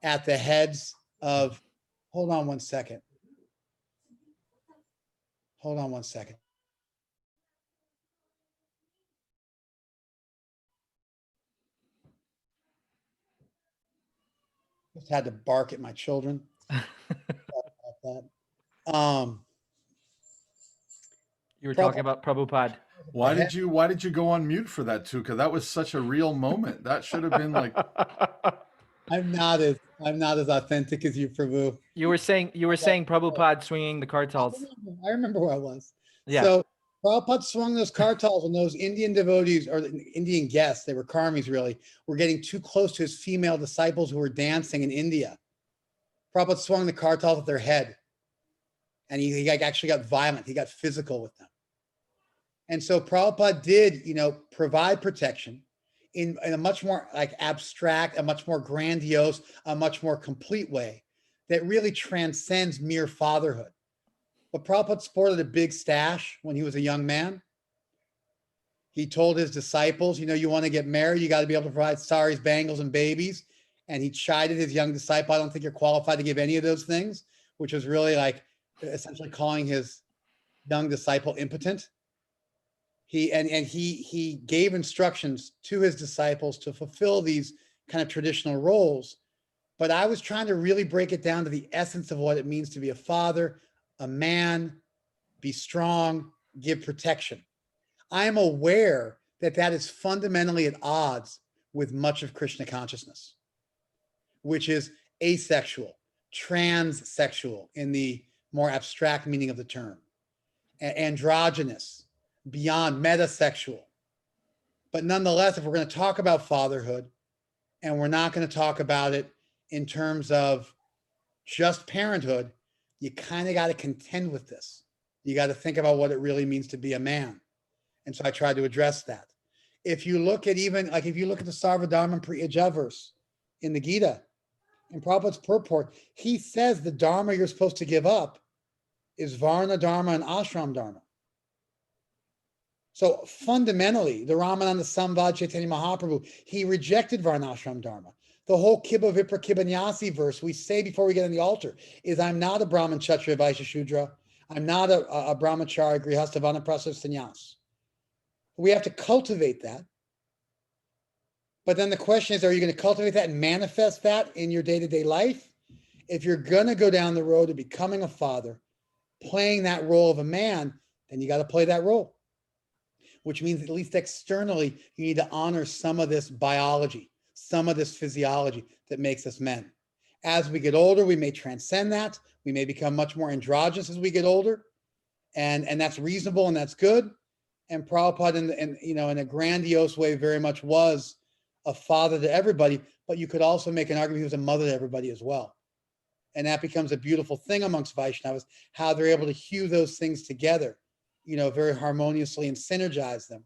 at the heads of, hold on one second. Hold on one second. Just had to bark at my children. You were talking about Prabhupada. Why did you go on mute for that, Tuka? That was such a real moment. That should have been like. I'm not as authentic as you, Prabhu. You were saying Prabhupada swinging the kartals. I remember where I was. Yeah. So Prabhupada swung those kartals, and those Indian devotees, or Indian guests, they were karmis really, were getting too close to his female disciples who were dancing in India. Prabhupada swung the kartals at their head, and he actually got violent. He got physical with them. And so Prabhupada did, provide protection in a much more like abstract, a much more grandiose, a much more complete way that really transcends mere fatherhood. But Prabhupada sported a big stash when he was a young man. He told his disciples, you want to get married, you got to be able to provide saris, bangles, and babies. And he chided his young disciple, I don't think you're qualified to give any of those things, which was really like essentially calling his young disciple impotent. He gave instructions to his disciples to fulfill these kind of traditional roles. But I was trying to really break it down to the essence of what it means to be a father, a man, be strong, give protection. I am aware that that is fundamentally at odds with much of Krishna consciousness, which is asexual, transsexual in the more abstract meaning of the term, androgynous, beyond metasexual. But nonetheless, if we're going to talk about fatherhood, and we're not going to talk about it in terms of just parenthood, you kind of got to contend with this. You got to think about what it really means to be a man. And so I tried to address that. If you look at if you look at the Sarvadharma Priyaja verse in the Gita, in Prabhupada's purport, he says the dharma you're supposed to give up is Varna Dharma and Ashram Dharma. So fundamentally, the Ramananda Samvad Chaitanya Mahaprabhu, he rejected Varnashram Dharma. The whole Kibba Vipra Kibbanyasi verse we say before we get on the altar is, I'm not a Brahman, Kshatriya, Vaishya, Shudra. I'm not a Brahmachari, Grihastha, Vanaprastha, Sannyas. We have to cultivate that. But then the question is, are you going to cultivate that and manifest that in your day-to-day life? If you're going to go down the road to becoming a father, playing that role of a man, then you got to play that role. Which means at least externally, you need to honor some of this biology, some of this physiology that makes us men. As we get older, we may transcend that. We may become much more androgynous as we get older. And that's reasonable and that's good. And Prabhupada in a grandiose way very much was a father to everybody, but you could also make an argument he was a mother to everybody as well. And that becomes a beautiful thing amongst Vaishnavas, how they're able to hew those things together, very harmoniously and synergize them.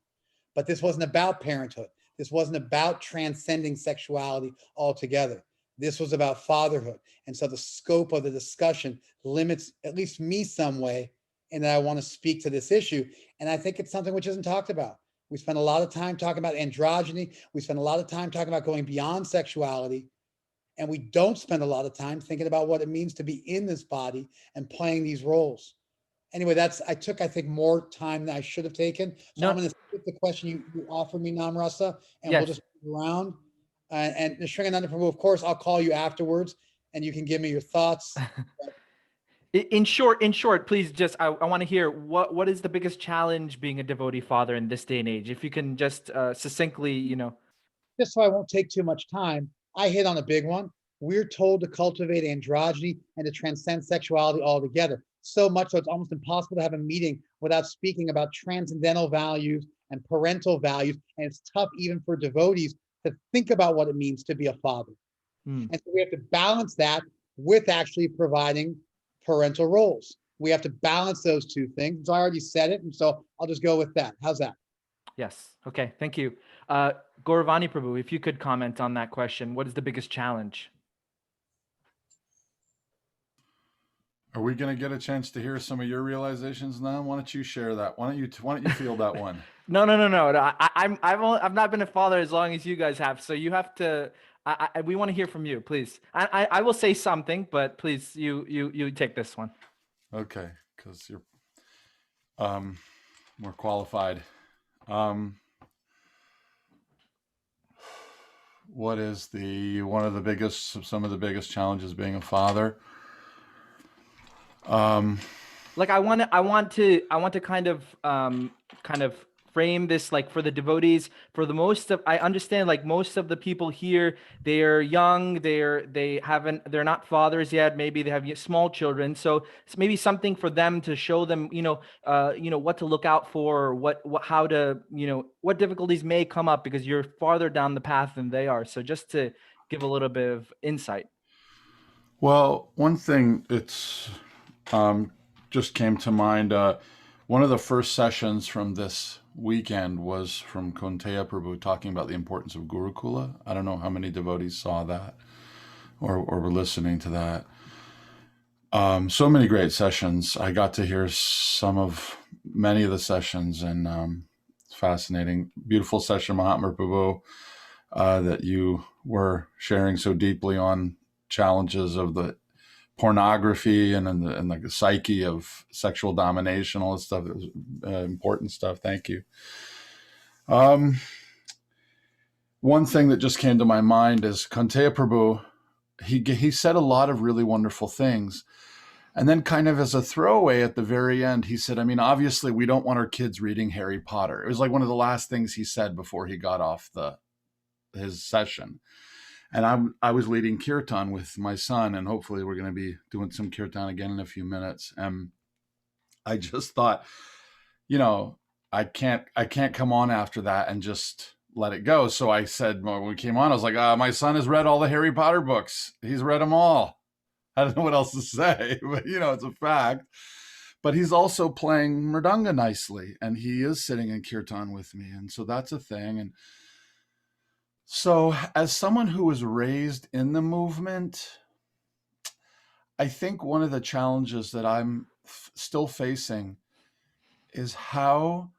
But this wasn't about parenthood. This wasn't about transcending sexuality altogether. This was about fatherhood. And so the scope of the discussion limits at least me some way, in that I want to speak to this issue. And I think it's something which isn't talked about. We spend a lot of time talking about androgyny. We spend a lot of time talking about going beyond sexuality. And we don't spend a lot of time thinking about what it means to be in this body and playing these roles. Anyway, I think more time than I should have taken. So I'm going to skip the question you offered me, Namarasa, and we'll just move around. And Nityananda Prabhu, of course, I'll call you afterwards and you can give me your thoughts. In short, please I want to hear what is the biggest challenge being a devotee father in this day and age? If you can just succinctly, just so I won't take too much time, I hit on a big one. We're told to cultivate androgyny and to transcend sexuality altogether. So much so it's almost impossible to have a meeting without speaking about transcendental values and parental values. And it's tough even for devotees to think about what it means to be a father. And so we have to balance that with actually providing parental roles. We have to balance those two things. So I already said it, and so I'll just go with that. How's that? Yes. Okay. Thank you. Gaura, Vani Prabhu, if you could comment on that question, what is the biggest challenge? Are we going to get a chance to hear some of your realizations now? Why don't you share that? Why don't you feel that one? No. I've not been a father as long as you guys have. So you have to. We want to hear from you, please. I will say something, but please, you take this one. Okay, because you're more qualified. What is some of the biggest challenges being a father? Like I want to kind of frame this, like, for the devotees. For the most of, I understand, like, most of the people here, they're young, they're not fathers yet, maybe they have small children, so it's maybe something for them to show them, what to look out for, or how to, what difficulties may come up, because you're farther down the path than they are. So just to give a little bit of insight. Well, one thing just came to mind. One of the first sessions from this weekend was from Candra Prabhu talking about the importance of Gurukula. I don't know how many devotees saw that or were listening to that. So many great sessions. I got to hear many of the sessions, and it's fascinating. Beautiful session, Mahatma Prabhu, that you were sharing so deeply on challenges of the pornography and the psyche of sexual domination, all this stuff. It was important stuff. Thank you. One thing that just came to my mind is Candra Prabhu. He said a lot of really wonderful things, and then, kind of as a throwaway at the very end, he said, I mean, obviously we don't want our kids reading Harry Potter. It was like one of the last things he said before he got off his session. And I was leading kirtan with my son, and hopefully we're going to be doing some kirtan again in a few minutes. And I just thought, I can't come on after that and just let it go. So I said, when we came on, I was like, my son has read all the Harry Potter books. He's read them all. I don't know what else to say, but it's a fact. But he's also playing mridanga nicely, and he is sitting in kirtan with me. And so that's a thing. And so, as someone who was raised in the movement, I think one of the challenges that I'm still facing is how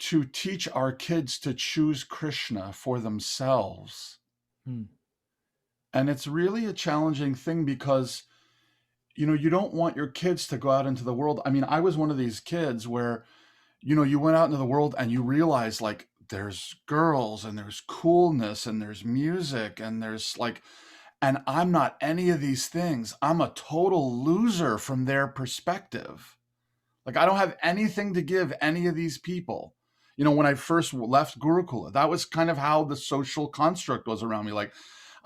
to teach our kids to choose Krishna for themselves. And it's really a challenging thing because, you don't want your kids to go out into the world. I mean, I was one of these kids where, you went out into the world and you realize, like, there's girls and there's coolness and there's music and there's and I'm not any of these things. I'm a total loser from their perspective. Like, I don't have anything to give any of these people. When I first left Gurukula, that was kind of how the social construct was around me. Like,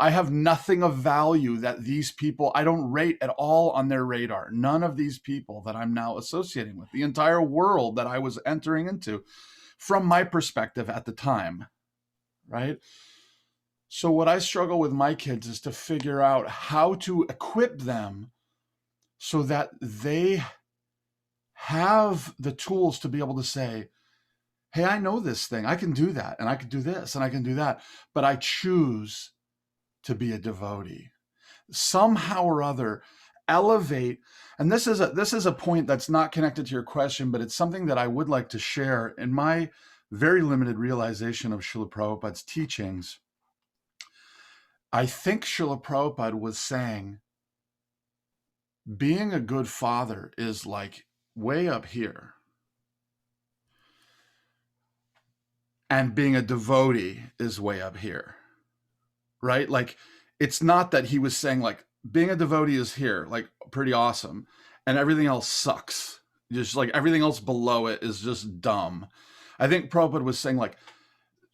I have nothing of value that these people, I don't rate at all on their radar. None of these people that I'm now associating with, the entire world that I was entering into, from my perspective at the time, right? So what I struggle with my kids is to figure out how to equip them so that they have the tools to be able to say, hey, I know this thing. I can do that, and I can do this, and I can do that, but I choose to be a devotee. Somehow or other, elevate. And this is a point that's not connected to your question, but it's something that I would like to share in my very limited realization of Srila Prabhupada's teachings. I think Srila Prabhupada was saying, being a good father is like way up here. And being a devotee is way up here, right? Like, it's not that he was saying, like, being a devotee is here, like, pretty awesome, and everything else sucks. Just like everything else below it is just dumb. I think Prabhupada was saying, like,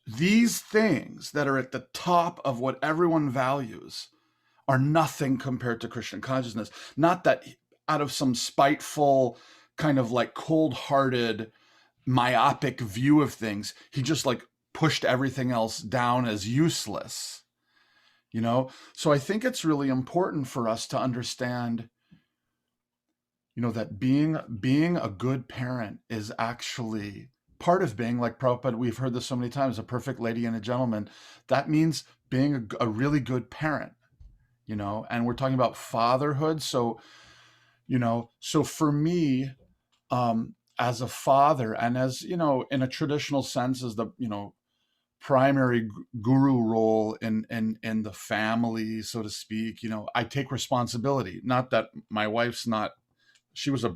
these things that are at the top of what everyone values are nothing compared to Krishna consciousness. Not that out of some spiteful, kind of like cold-hearted, myopic view of things, he just like pushed everything else down as useless, you know? So I think it's really important for us to understand, you know, that being a good parent is actually part of being, like Prabhupada, we've heard this so many times, a perfect lady and a gentleman. That means being a really good parent, you know, and we're talking about fatherhood. So, you know, so for me, as a father, and as, you know, in a traditional sense, as the, you know, primary guru role in the family, so to speak, you know, I take responsibility. Not that my wife's not,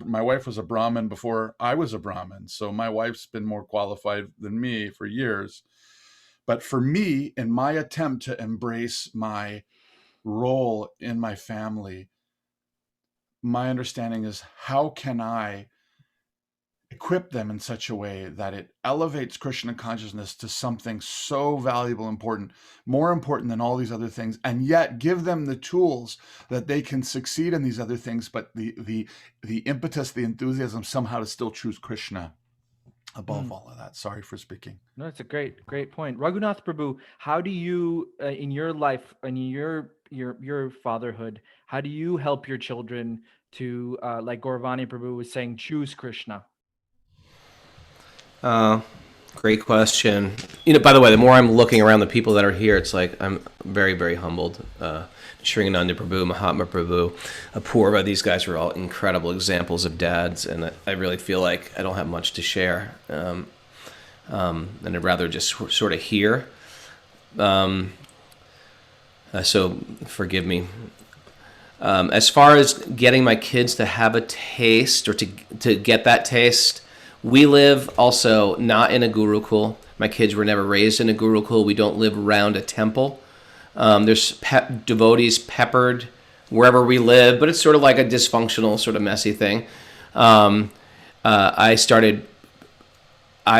my wife was a Brahmin before I was a Brahmin. So my wife's been more qualified than me for years. But for me, in my attempt to embrace my role in my family, my understanding is, how can I equip them in such a way that it elevates Krishna consciousness to something so valuable, important, more important than all these other things, and yet give them the tools that they can succeed in these other things, but the impetus, the enthusiasm somehow to still choose Krishna above all of that. Sorry for speaking. No, that's a great point. Raghunath Prabhu, how do you, in your life, in your fatherhood, how do you help your children to, like Vani Prabhu was saying, choose Krishna? Great question. You know, by the way, the more I'm looking around the people that are here, it's like I'm very, very humbled. Sringananda Prabhu, Mahatma Prabhu, Apurva, these guys are all incredible examples of dads, and I really feel like I don't have much to share, and I'd rather just sort of hear. So forgive me. As far as getting my kids to have a taste, or to get that taste, we live also not in a gurukul. My kids were never raised in a gurukul. We don't live around a temple. There's devotees peppered wherever we live, but it's sort of like a dysfunctional, sort of messy thing. I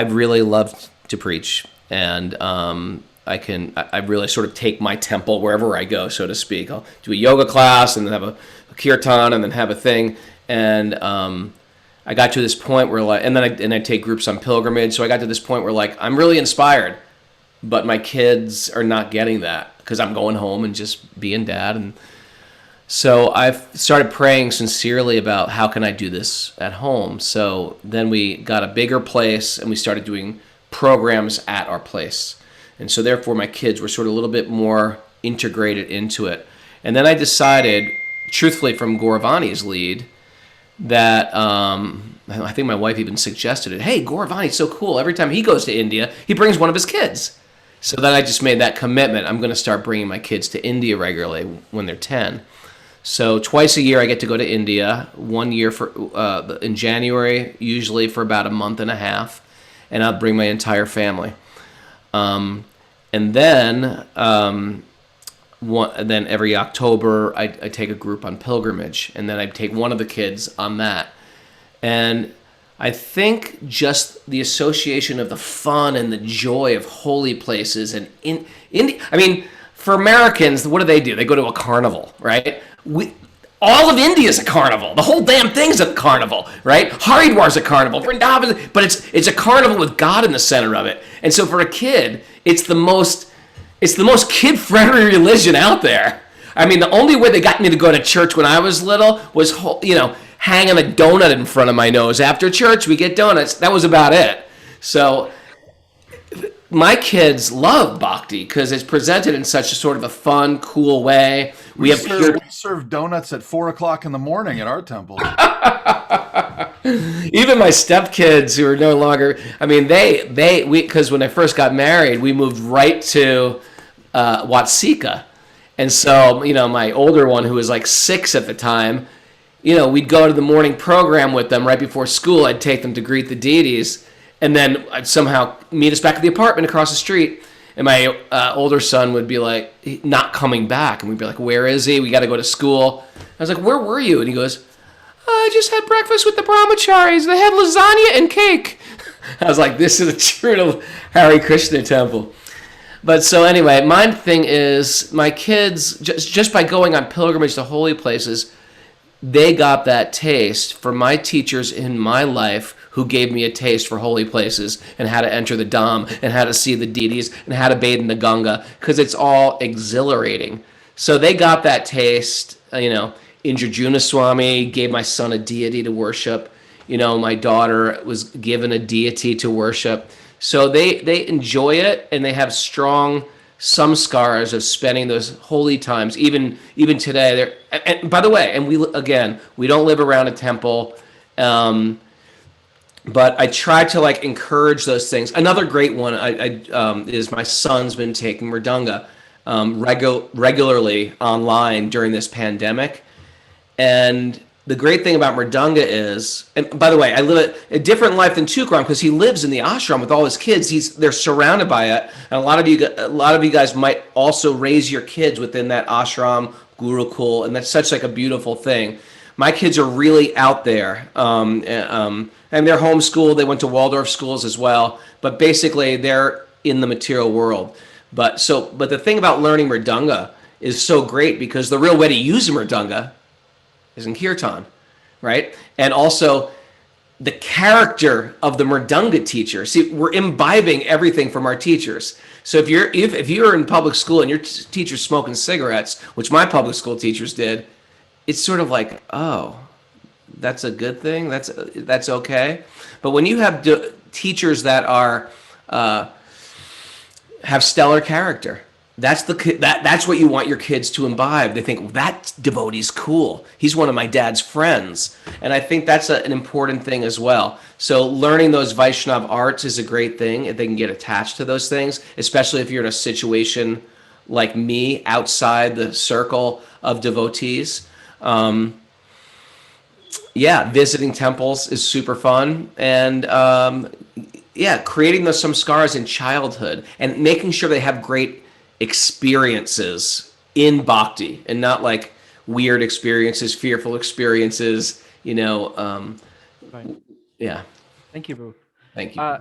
really loved to preach, and I really sort of take my temple wherever I go, so to speak. I'll do a yoga class and then have a kirtan and then have a thing. And I got to this point where and I take groups on pilgrimage. So I got to this point where I'm really inspired, but my kids are not getting that because I'm going home and just being dad. And so I've started praying sincerely about how can I do this at home. So then we got a bigger place and we started doing programs at our place. And so therefore my kids were sort of a little bit more integrated into it. And then I decided, truthfully from Vani's lead, that I think my wife even suggested it. Hey, Vani's so cool. Every time he goes to India, he brings one of his kids. So then I just made that commitment. I'm going to start bringing my kids to India regularly when they're 10. So twice a year I get to go to India, 1 year in January, usually for about a month and a half, and I'll bring my entire family. And then every October I take a group on pilgrimage, and then I take one of the kids on that. And I think just the association of the fun and the joy of holy places and in India. I mean, for Americans, what do? They go to a carnival, right? All of India is a carnival. The whole damn thing's a carnival, right? Haridwar's a carnival, Vrindavan, but it's a carnival with God in the center of it. And so for a kid, it's the most kid-friendly religion out there. I mean, the only way they got me to go to church when I was little was, hanging a donut in front of my nose. After church, we get donuts. That was about it. So my kids love bhakti because it's presented in such a sort of a fun, cool way. We serve donuts at 4:00 in the morning at our temple. Even my stepkids who are no longer, I mean, because when I first got married, we moved right to Watsika. And so, my older one, who was 6 at the time, we'd go to the morning program with them right before school. I'd take them to greet the deities, and then I'd somehow meet us back at the apartment across the street. And my older son would be not coming back. And we'd be like, where is he? We got to go to school. I was like, where were you? And he goes, I just had breakfast with the brahmacharis. They had lasagna and cake. I was like, this is a true Hare Krishna temple. But so anyway, my thing is my kids, just by going on pilgrimage to holy places, they got that taste from my teachers in my life who gave me a taste for holy places and how to enter the Dham and how to see the deities and how to bathe in the Ganga, because it's all exhilarating. So they got that taste, Indrajuna Swami gave my son a deity to worship. My daughter was given a deity to worship. So they enjoy it, and they have strong samskars of spending those holy times. Even today, and by the way, and we don't live around a temple, but I try to encourage those things. Another great one is my son's been taking mridanga regularly online during this pandemic. And the great thing about mridanga is, and by the way, I live a different life than Tukaram because he lives in the ashram with all his kids. They're surrounded by it, and a lot of you guys might also raise your kids within that ashram gurukul, and that's such a beautiful thing. My kids are really out there, and they're homeschooled. They went to Waldorf schools as well, but basically they're in the material world. But the thing about learning mridanga is so great because the real way to use mridanga is in kirtan, right? And also the character of the mridanga teacher. See, we're imbibing everything from our teachers. So if you're in public school and your teacher's smoking cigarettes, which my public school teachers did, it's sort of like, oh, that's a good thing. That's okay. But when you have teachers that are have stellar character, that's what you want your kids to imbibe. They think, well, that devotee's cool. He's one of my dad's friends. And I think that's an important thing as well. So learning those Vaishnav arts is a great thing if they can get attached to those things, especially if you're in a situation like me outside the circle of devotees. Visiting temples is super fun. And creating those samskaras in childhood and making sure they have great experiences in bhakti and not weird experiences, fearful experiences, Right. Yeah. Thank you, Prabhu. Thank you.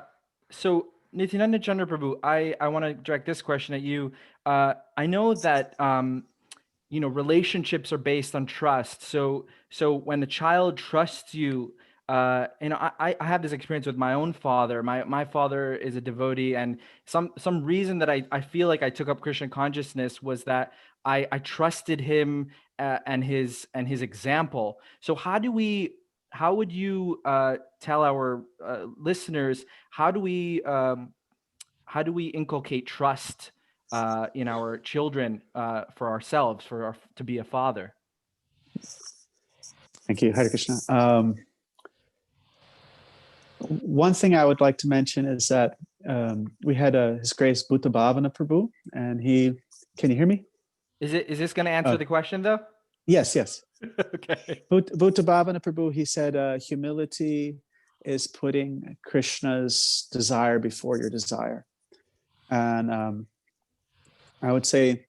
So Nityananda Chandra Prabhu, I want to direct this question at you. I know that relationships are based on trust. So when a child trusts you, I have this experience with my own father. My father is a devotee, and some reason that I feel like I took up Krishna consciousness was that I trusted him and his example. So how would you tell our listeners, how do we inculcate trust in our children for ourselves, to be a father? Thank you, Hare Krishna. One thing I would like to mention is that we had His Grace Bhuta Bhavana Prabhu, and can you hear me? Is this going to answer the question though? Yes. Okay. Bhuta Bhavana Prabhu, he said, humility is putting Krishna's desire before your desire. And I would say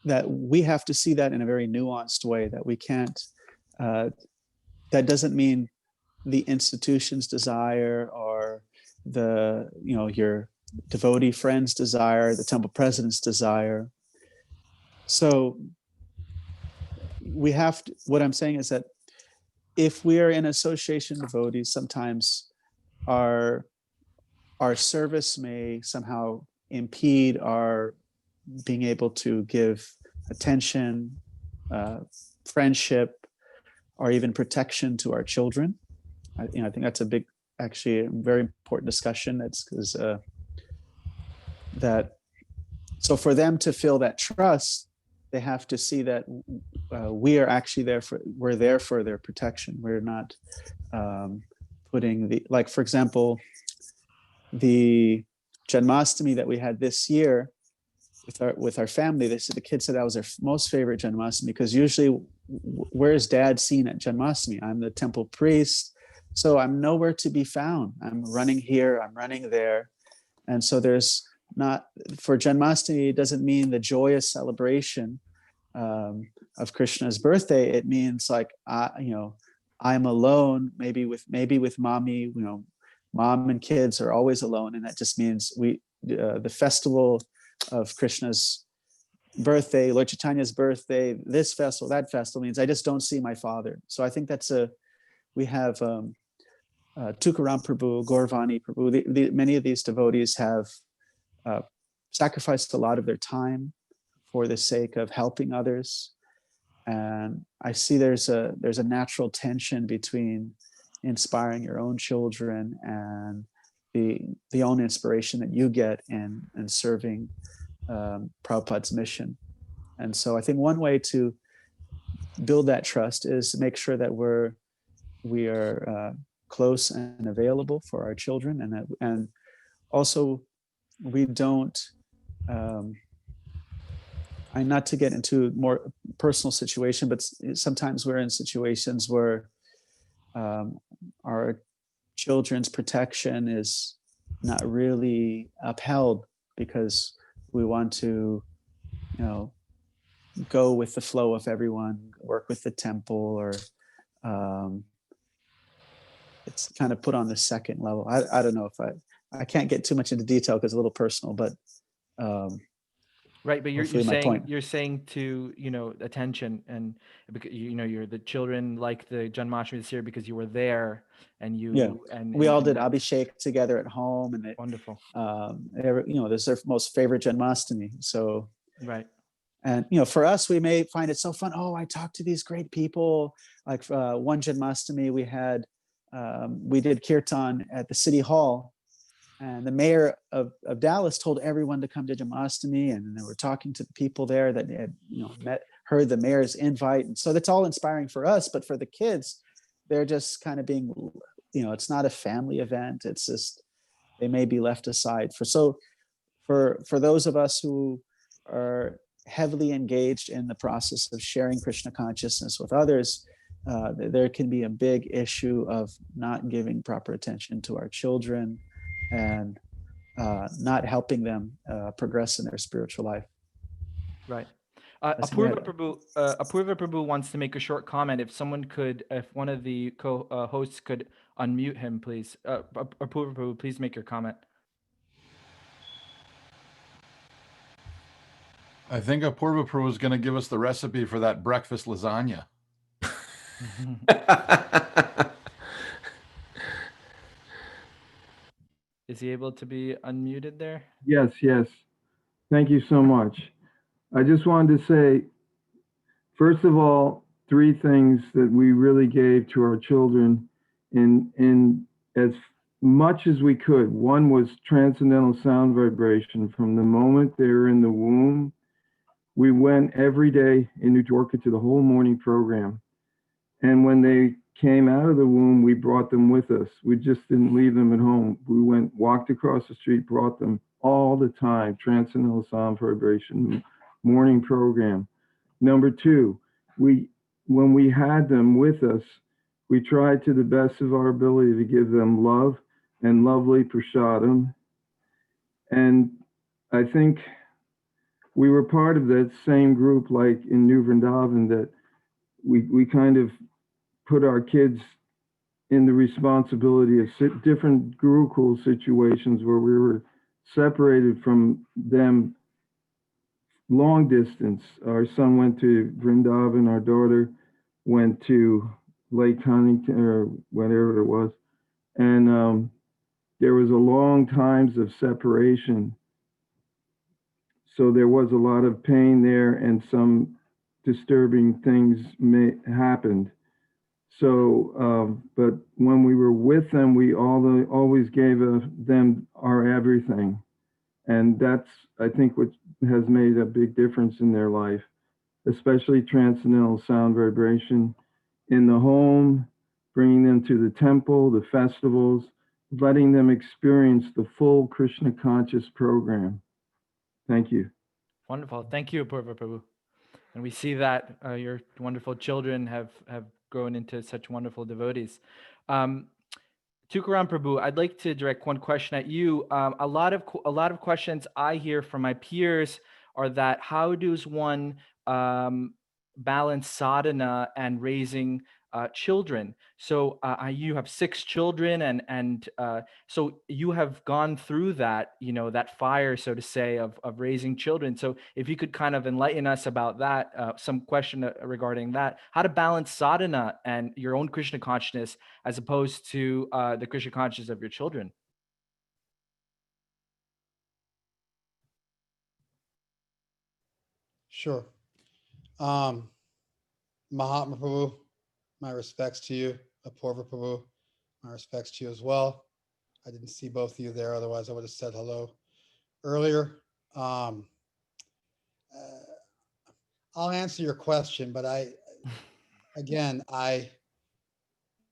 that we have to see that in a very nuanced way, that we can't, that doesn't mean the institution's desire or your devotee friend's desire, the temple president's desire. So what I'm saying is that if we are in association devotees, sometimes our service may somehow impede our being able to give attention, friendship, or even protection to our children. I think that's a very important discussion. So for them to feel that trust, they have to see that we are actually we're there for their protection. We're not putting for example, the Janmashtami that we had this year with our family. The kids said that was their most favorite Janmashtami, because usually, where's Dad seen at Janmashtami? I'm the temple priest, so I'm nowhere to be found. I'm running here, I'm running there, and so there's not, for Janmashtami, it doesn't mean the joyous celebration of Krishna's birthday. It means I'm alone, maybe with mommy, mom and kids are always alone, and that just means the festival of Krishna's birthday, Lord Chaitanya's birthday, this festival, that festival, means I just don't see my father. So I think we have Tukarama Prabhu, Gaura, Vani Prabhu. Many of these devotees have sacrificed a lot of their time for the sake of helping others. And I see there's a natural tension between inspiring your own children and the own inspiration that you get in serving Prabhupada's mission. And so I think one way to build that trust is to make sure that we are close and available for our children, and also we don't. And not to get into more personal situation, but sometimes we're in situations where our children's protection is not really upheld because we want to, go with the flow of everyone, work with the temple, or it's kind of put on the second level. I don't know if I can't get too much into detail because it's a little personal, but right, but you're point. saying to attention, and because you're the children like the Janmashtami this year because you were there, and we all did Abhishek together at home, and wonderful. This is their most favorite Janmashtami. So right, and for us, we may find it so fun. Oh, I talked to these great people. Like one Janmashtami, we did kirtan at the city hall. And the mayor of Dallas told everyone to come to Janmashtami, and they were talking to the people there that had, heard the mayor's invite. And so that's all inspiring for us, but for the kids, they're just kind of being, it's not a family event. It's just, they may be left aside. For those of us who are heavily engaged in the process of sharing Krishna consciousness with others, there can be a big issue of not giving proper attention to our children and not helping them progress in their spiritual life. Right. Apurva Prabhu wants to make a short comment. If one of the hosts could unmute him, please. Apurva Prabhu, please make your comment. I think Apurva Prabhu is going to give us the recipe for that breakfast lasagna. Is he able to be unmuted there? Yes. Thank you so much. I just wanted to say, first of all, 3 things that we really gave to our children in as much as we could. One was transcendental sound vibration. From the moment they were in the womb, we went every day in New York to the whole morning program. And when they came out of the womb, we brought them with us. We just didn't leave them at home. We walked across the street, brought them all the time. Transcendental sound vibration, morning program. Number 2, when we had them with us, we tried to the best of our ability to give them love and lovely prasadam. And I think we were part of that same group, like in New Vrindavan, that we kind of put our kids in the responsibility of different Gurukul situations where we were separated from them long distance. Our son went to Vrindavan, our daughter went to Lake Connington or whatever it was. And there was a long times of separation. So there was a lot of pain there and some disturbing things happened. So, but when we were with them, we always gave them our everything. And that's, I think, what has made a big difference in their life, especially transcendental sound vibration in the home, bringing them to the temple, the festivals, letting them experience the full Krishna conscious program. Thank you. Wonderful. Thank you, Apurva Prabhu. And we see that your wonderful children have grown into such wonderful devotees. Tukarama Prabhu, I'd like to direct one question at you. A lot of questions I hear from my peers are that how does one balance sadhana and raising children. So you have 6 children, and so you have gone through that, that fire, so to say, of raising children. So if you could kind of enlighten us about that, some question regarding that, how to balance sadhana and your own Krishna consciousness as opposed to the Krishna consciousness of your children. Sure. Mahatma Prabhu, my respects to you. Apurva Prabhu, my respects to you as well. I didn't see both of you there, otherwise I would have said hello earlier. I'll answer your question, but I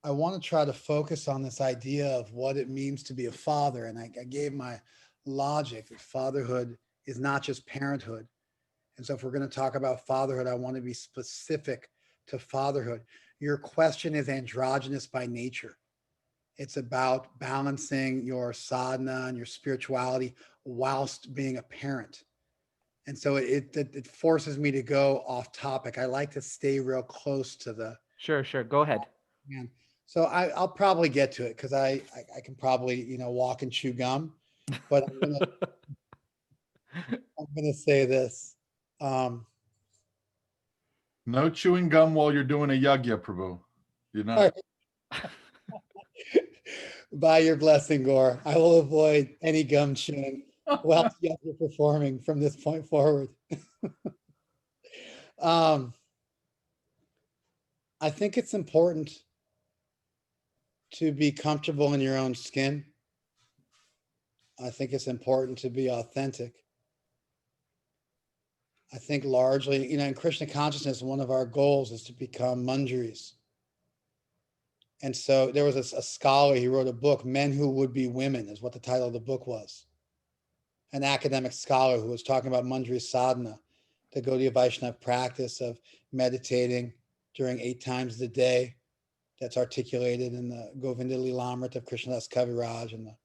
want to try to focus on this idea of what it means to be a father. And I gave my logic that fatherhood is not just parenthood. And so if we're going to talk about fatherhood, I want to be specific to fatherhood. Your question is androgynous by nature. It's about balancing your sadhana and your spirituality whilst being a parent. And so it forces me to go off topic. I like to stay real close to the. Sure. Go ahead. Man. So I'll probably get to it because I can probably, walk and chew gum, but I'm gonna say this. No chewing gum while you're doing a yagya, Prabhu. You're not. By your blessing, Gaura, I will avoid any gum chewing while you're performing from this point forward. I think it's important to be comfortable in your own skin. I think it's important to be authentic. I think largely, in Krishna consciousness, one of our goals is to become manjaris. And so there was a scholar, he wrote a book, Men Who Would Be Women is what the title of the book was. An academic scholar who was talking about manjari sadhana, the Gaudiya Vaishnava practice of meditating during 8 times a day. That's articulated in the Govinda Lilamrita of Krishnadas Kaviraj and the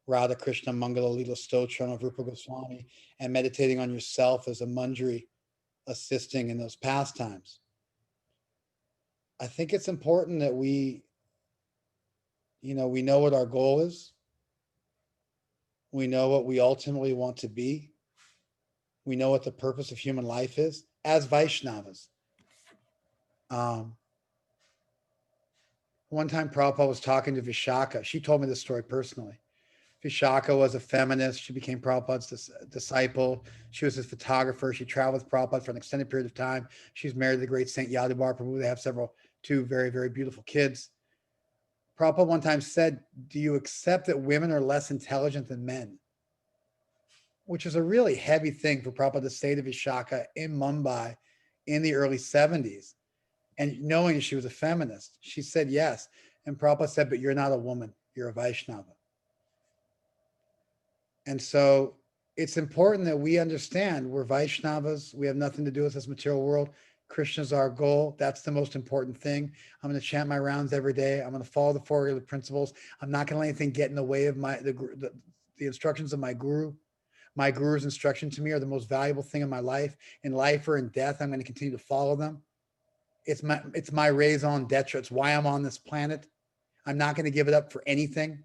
Radha Krishna Mangala Lila Stotram of Rupa Goswami, and meditating on yourself as a manjari, assisting in those pastimes. I think it's important that we know what our goal is. We know what we ultimately want to be. We know what the purpose of human life is as Vaishnavas. One time Prabhupada was talking to Vishaka. She told me this story personally. Vishaka was a feminist. She became Prabhupada's disciple. She was his photographer. She traveled with Prabhupada for an extended period of time. She's married to the great Saint Yadavar Prabhu. They have 2 very, very beautiful kids. Prabhupada one time said, do you accept that women are less intelligent than men? Which is a really heavy thing for Prabhupada to say to Vishaka in Mumbai in the early 70s. And knowing she was a feminist, she said yes. And Prabhupada said, but you're not a woman, you're a Vaishnava. And so it's important that we understand we're Vaishnavas. We have nothing to do with this material world. Krishna's our goal. That's the most important thing. I'm going to chant my rounds every day. I'm going to follow the 4 regular principles. I'm not going to let anything get in the way of the instructions of my guru. My guru's instruction to me are the most valuable thing in my life. In life or in death, I'm going to continue to follow them. It's my raison d'etre. It's why I'm on this planet. I'm not going to give it up for anything.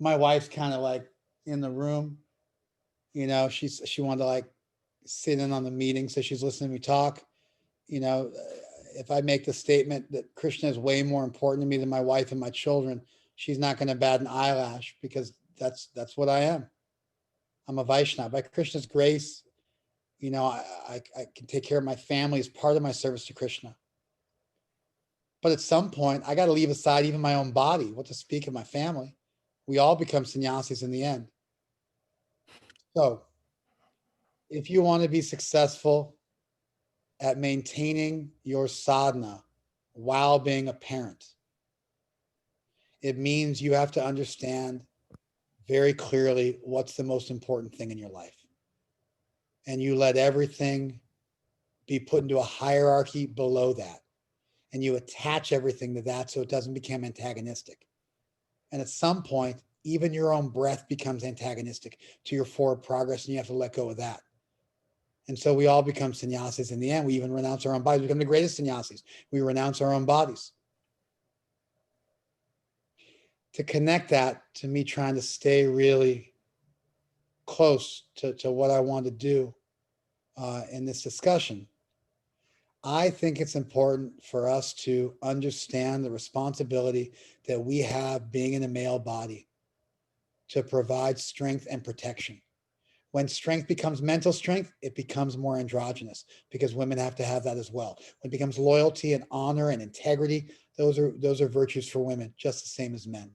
My wife's kind of like in the room, she wanted to like sit in on the meeting. So she's listening to me talk. If I make the statement that Krishna is way more important to me than my wife and my children, she's not going to bat an eyelash because that's what I am. I'm a Vaishnava. By Krishna's grace, I can take care of my family as part of my service to Krishna. But at some point, I got to leave aside even my own body, what to speak of my family. We all become sannyasis in the end. So if you want to be successful at maintaining your sadhana while being a parent, it means you have to understand very clearly what's the most important thing in your life. And you let everything be put into a hierarchy below that. And you attach everything to that so it doesn't become antagonistic. And at some point, even your own breath becomes antagonistic to your forward progress, and you have to let go of that. And so we all become sannyasis in the end. We even renounce our own bodies. We become the greatest sannyasis. We renounce our own bodies. To connect that to me trying to stay really close to what I want to do in this discussion, I think it's important for us to understand the responsibility that we have being in a male body to provide strength and protection. When strength becomes mental strength, it becomes more androgynous because women have to have that as well. When it becomes loyalty and honor and integrity, those are virtues for women, just the same as men.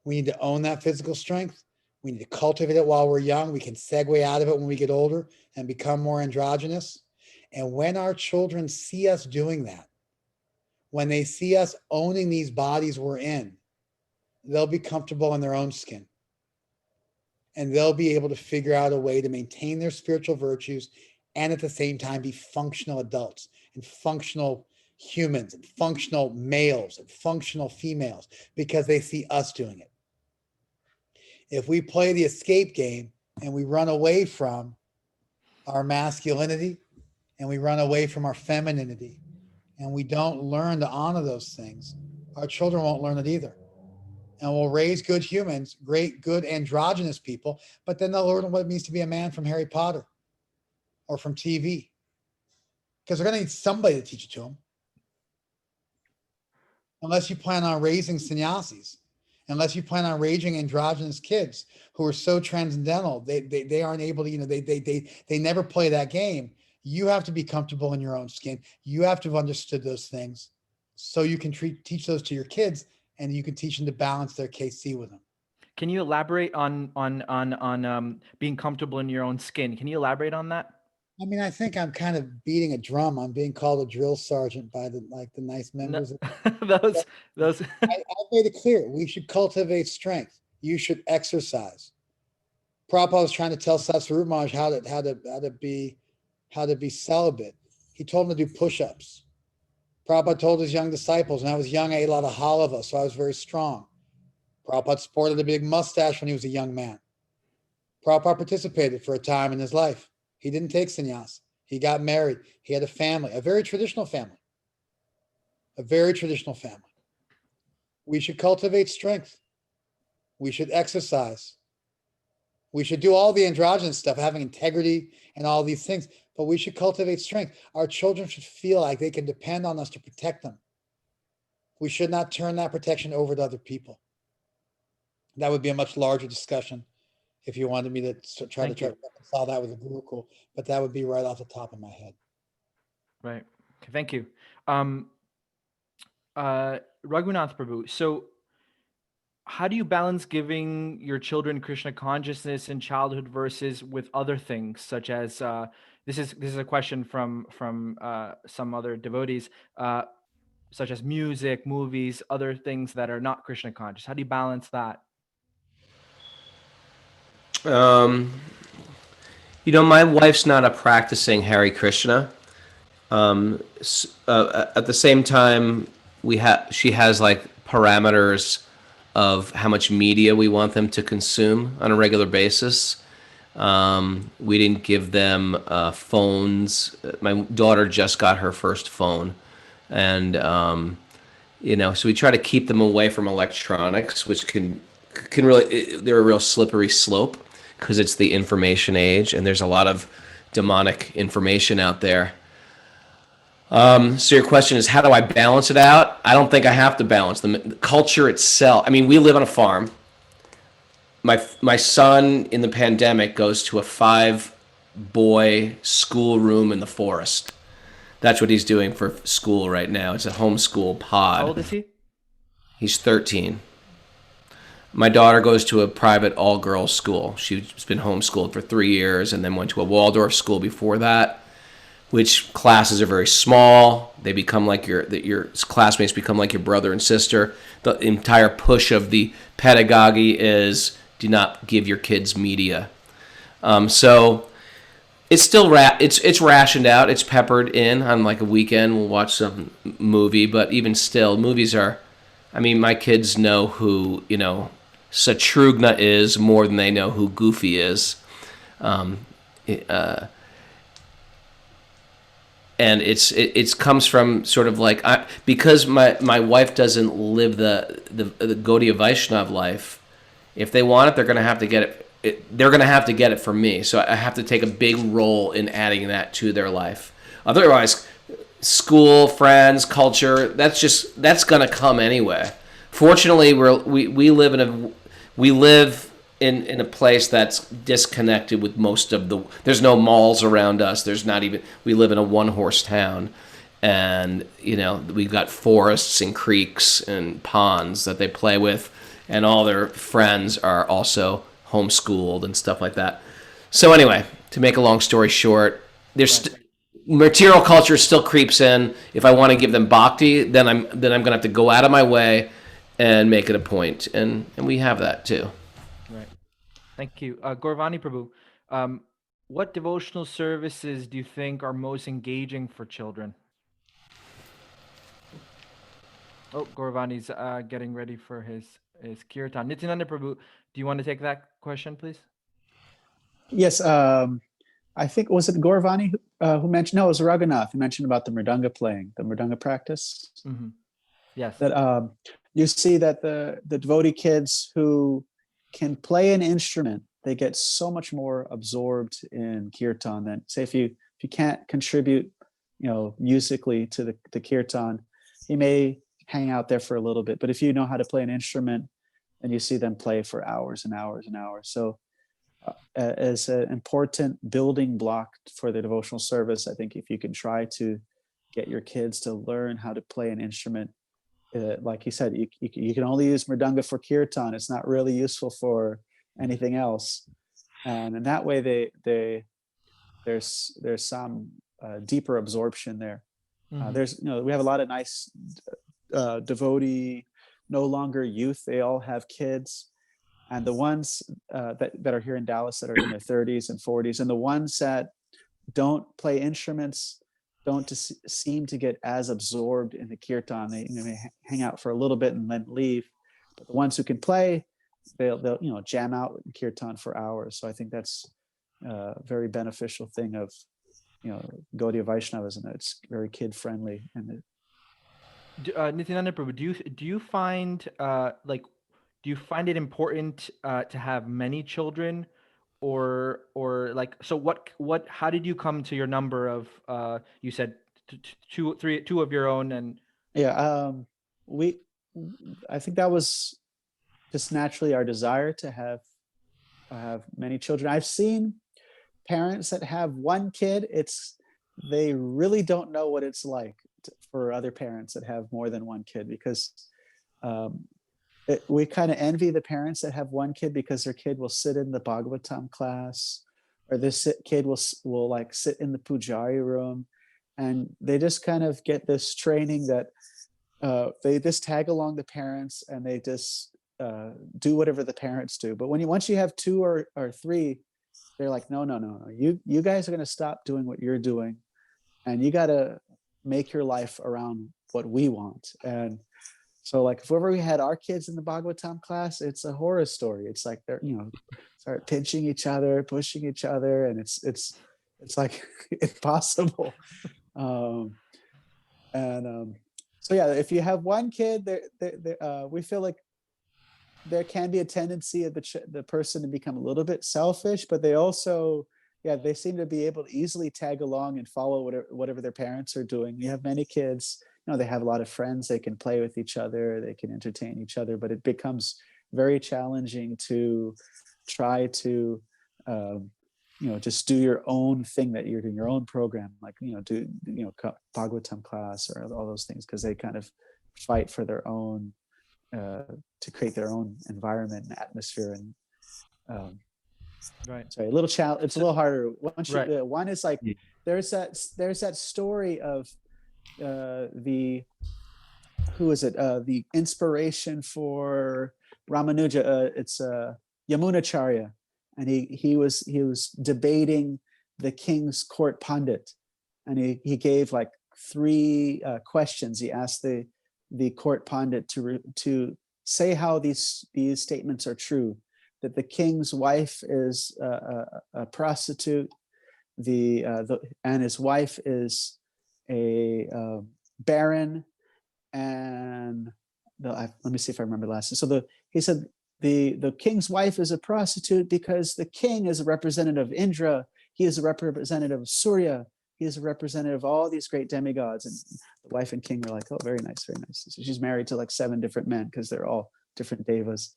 We need to own that physical strength. We need to cultivate it while we're young. We can segue out of it when we get older and become more androgynous. And when our children see us doing that, when they see us owning these bodies we're in, they'll be comfortable in their own skin. And they'll be able to figure out a way to maintain their spiritual virtues and at the same time be functional adults and functional humans and functional males and functional females because they see us doing it. If we play the escape game and we run away from our masculinity and we run away from our femininity and we don't learn to honor those things, our children won't learn it either. And we'll raise good humans, great, good androgynous people, but then they'll learn what it means to be a man from Harry Potter or from TV. Because they're going to need somebody to teach it to them. Unless you plan on raising sannyasis, unless you plan on raising androgynous kids who are so transcendental, they aren't able to, they never play that game. You have to be comfortable in your own skin. You have to have understood those things so you can teach those to your kids. And you can teach them to balance their KC with them. Can you elaborate on being comfortable in your own skin? Can you elaborate on that? I mean, I think I'm kind of beating a drum. I'm being called a drill sergeant by the nice members. No, those. I made it clear. We should cultivate strength. You should exercise. Prabhupada was trying to tell Satsvarup Maharaj how to be celibate. He told him to do push-ups. Prabhupada told his young disciples, when I was young, I ate a lot of halava, so I was very strong. Prabhupada sported a big mustache when he was a young man. Prabhupada participated for a time in his life. He didn't take sannyas. He got married. He had a family, a very traditional family. A very traditional family. We should cultivate strength. We should exercise. We should do all the androgynous stuff, having integrity and all these things. But we should cultivate strength. Our children should feel like they can depend on us to protect them. We should not turn that protection over to other people. That would be a much larger discussion if you wanted me to try to reconcile that with a Gurukul, but that would be right off the top of my head. Right. Okay, thank you. Raghunath Prabhu, so how do you balance giving your children Krishna consciousness in childhood versus with other things such as this is a question from some other devotees, such as music, movies, other things that are not Krishna conscious? How do you balance that? My wife's not a practicing Hare Krishna. At the same time, she has like parameters of how much media we want them to consume on a regular basis. We didn't give them phones. My daughter just got her first phone, and so we try to keep them away from electronics, which can really, they're a real slippery slope because it's the information age, and there's a lot of demonic information out there. So your question is, how do I balance it out? I don't think I have to balance them. The culture itself. I mean, we live on a farm. My son in the pandemic goes to a 5-boy schoolroom in the forest. That's what he's doing for school right now. It's a homeschool pod. How old is he? He's 13. My daughter goes to a private all-girls school. She's been homeschooled for 3 years and then went to a Waldorf school before that, which classes are very small. They become like your classmates become like your brother and sister. The entire push of the pedagogy is do not give your kids media. So it's still it's rationed out. It's peppered in on like a weekend. We'll watch some movie, but even still, movies are. I mean, my kids know who Satrugna is more than they know who Goofy is. and it comes from sort of like because my wife doesn't live the Gaudiya Vaishnav life. If they want it, they're going to have to get it. They're going to have to get it from me. So I have to take a big role in adding that to their life. Otherwise, school, friends, culture, that's going to come anyway. Fortunately, we live in a place that's disconnected with most of the. There's no malls around us. There's not even. We live in a one-horse town, and we've got forests and creeks and ponds that they play with, and all their friends are also homeschooled and stuff like that. So anyway, to make a long story short, there's material culture still creeps in. If I want to give them bhakti, then I'm gonna have to go out of my way and make it a point, and we have that too. Right. Thank you. Vani Prabhu, what devotional services do you think are most engaging for children? Oh, Gaurvani's getting ready for his kirtan. Nityananda Prabhu, do you want to take that question, please? Yes. I think, was it Gaurvani who mentioned? No, it was Raghunath who mentioned about the mridanga playing, the mridanga practice. Mm-hmm. Yes. That you see that the devotee kids who can play an instrument, they get so much more absorbed in kirtan than, say, if you can't contribute, musically to the kirtan, you may hang out there for a little bit. But if you know how to play an instrument, then you see them play for hours and hours and hours. So as an important building block for the devotional service, I think if you can try to get your kids to learn how to play an instrument, like he said, you can only use mridanga for kirtan. It's not really useful for anything else, and in that way, there's some deeper absorption there. Mm-hmm. We have a lot of nice devotee, no longer youth. They all have kids, and the ones that are here in Dallas that are in their 30s and 40s, and the ones that don't play instruments don't seem to get as absorbed in the kirtan. They hang out for a little bit and then leave. But the ones who can play, they'll jam out in kirtan for hours. So I think that's a very beneficial thing of Gaudiya Vaishnavism. It's very kid friendly. And Nityananda Prabhu, do you find it important to have many children, or how did you come to your number of you said two of your own? And I think that was just naturally our desire to have many children. I've seen parents that have one kid. They really don't know what it's like for other parents that have more than one kid, because we kind of envy the parents that have one kid, because their kid will sit in the Bhagavatam class, or this kid will like sit in the pujari room, and they just kind of get this training that they just tag along the parents, and they just do whatever the parents do. But once you have two or three, they're like, no, you guys are going to stop doing what you're doing, and you got to make your life around what we want. And so, like, if ever we had our kids in the Bhagavatam class, it's a horror story. It's like they're start pinching each other, pushing each other, and it's like impossible. So yeah, if you have one kid, we feel like there can be a tendency of the person to become a little bit selfish, but they also, they seem to be able to easily tag along and follow whatever their parents are doing. You have many kids, they have a lot of friends, they can play with each other, they can entertain each other, but it becomes very challenging to try to just do your own thing, that you're doing your own program, like do Bhagavatam class or all those things, because they kind of fight for their own to create their own environment and atmosphere. And right, sorry, it's a little harder. One is like, there's that story of the inspiration for Ramanuja. It's Yamunacharya, and he was debating the king's court pandit, and he gave like 3 questions. He asked the court pandit to say how these statements are true, that the king's wife is a prostitute, and his wife is baron, and let me see if I remember the last. So he said the king's wife is a prostitute because the king is a representative of Indra. He is a representative of Surya. He is a representative of all these great demigods. And the wife and king were like, oh, very nice, very nice. So she's married to like 7 different men because they're all different devas.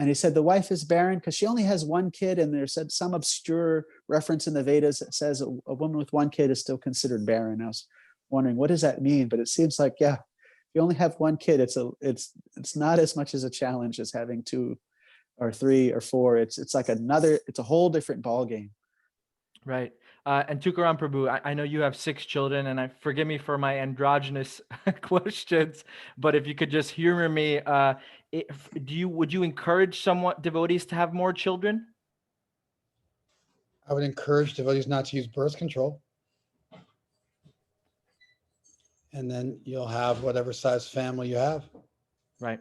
And he said the wife is barren because she only has 1 kid. And there's some obscure reference in the Vedas that says a woman with 1 kid is still considered barren. I was wondering, what does that mean? But it seems like, yeah, if you only have 1 kid, it's not as much as a challenge as having 2 or 3 or 4. It's like it's a whole different ball game. Right. And Tukarama Prabhu, I know you have 6 children, and forgive me for my androgynous questions, but if you could just humor me, would you encourage devotees to have more children? I would encourage devotees not to use birth control. And then you'll have whatever size family you have. Right.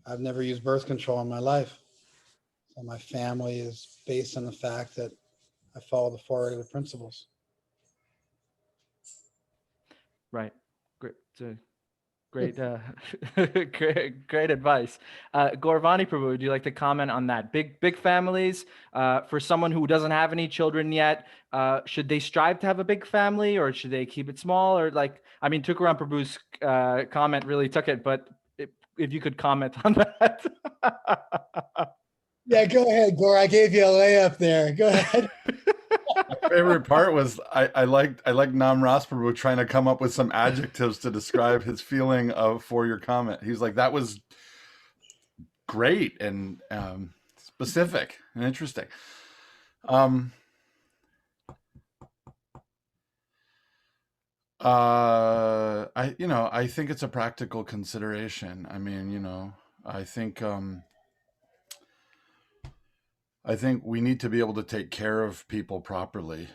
I've never used birth control in my life. So my family is based on the fact that I follow the 4 regular principles. Right. Great, great advice. Vani Prabhu, would you like to comment on that? Big families, for someone who doesn't have any children yet, should they strive to have a big family, or should they keep it small? Or Tukarama Prabhu's comment really took it, but if you could comment on that. Yeah, go ahead, Gaura. I gave you a layup there. Go ahead. My favorite part was I liked Namarasa Prabhu trying to come up with some adjectives to describe his feeling for your comment. He's like, that was great and specific and interesting. I think it's a practical consideration. I think we need to be able to take care of people properly,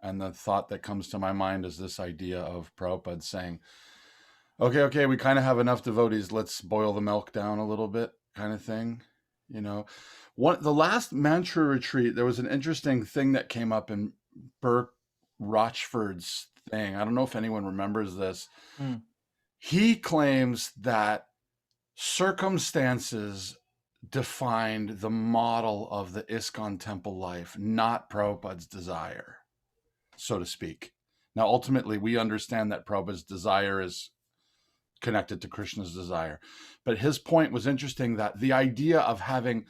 and the thought that comes to my mind is this idea of Prabhupada saying, okay, we kind of have enough devotees, let's boil the milk down a little bit, kind of thing. The last mantra retreat, there was an interesting thing that came up in Burke Rochford's thing. I don't know if anyone remembers this. He claims that circumstances defined the model of the ISKCON temple life, not Prabhupada's desire, so to speak. Now, ultimately, we understand that Prabhupada's desire is connected to Krishna's desire. But his point was interesting, that the idea of having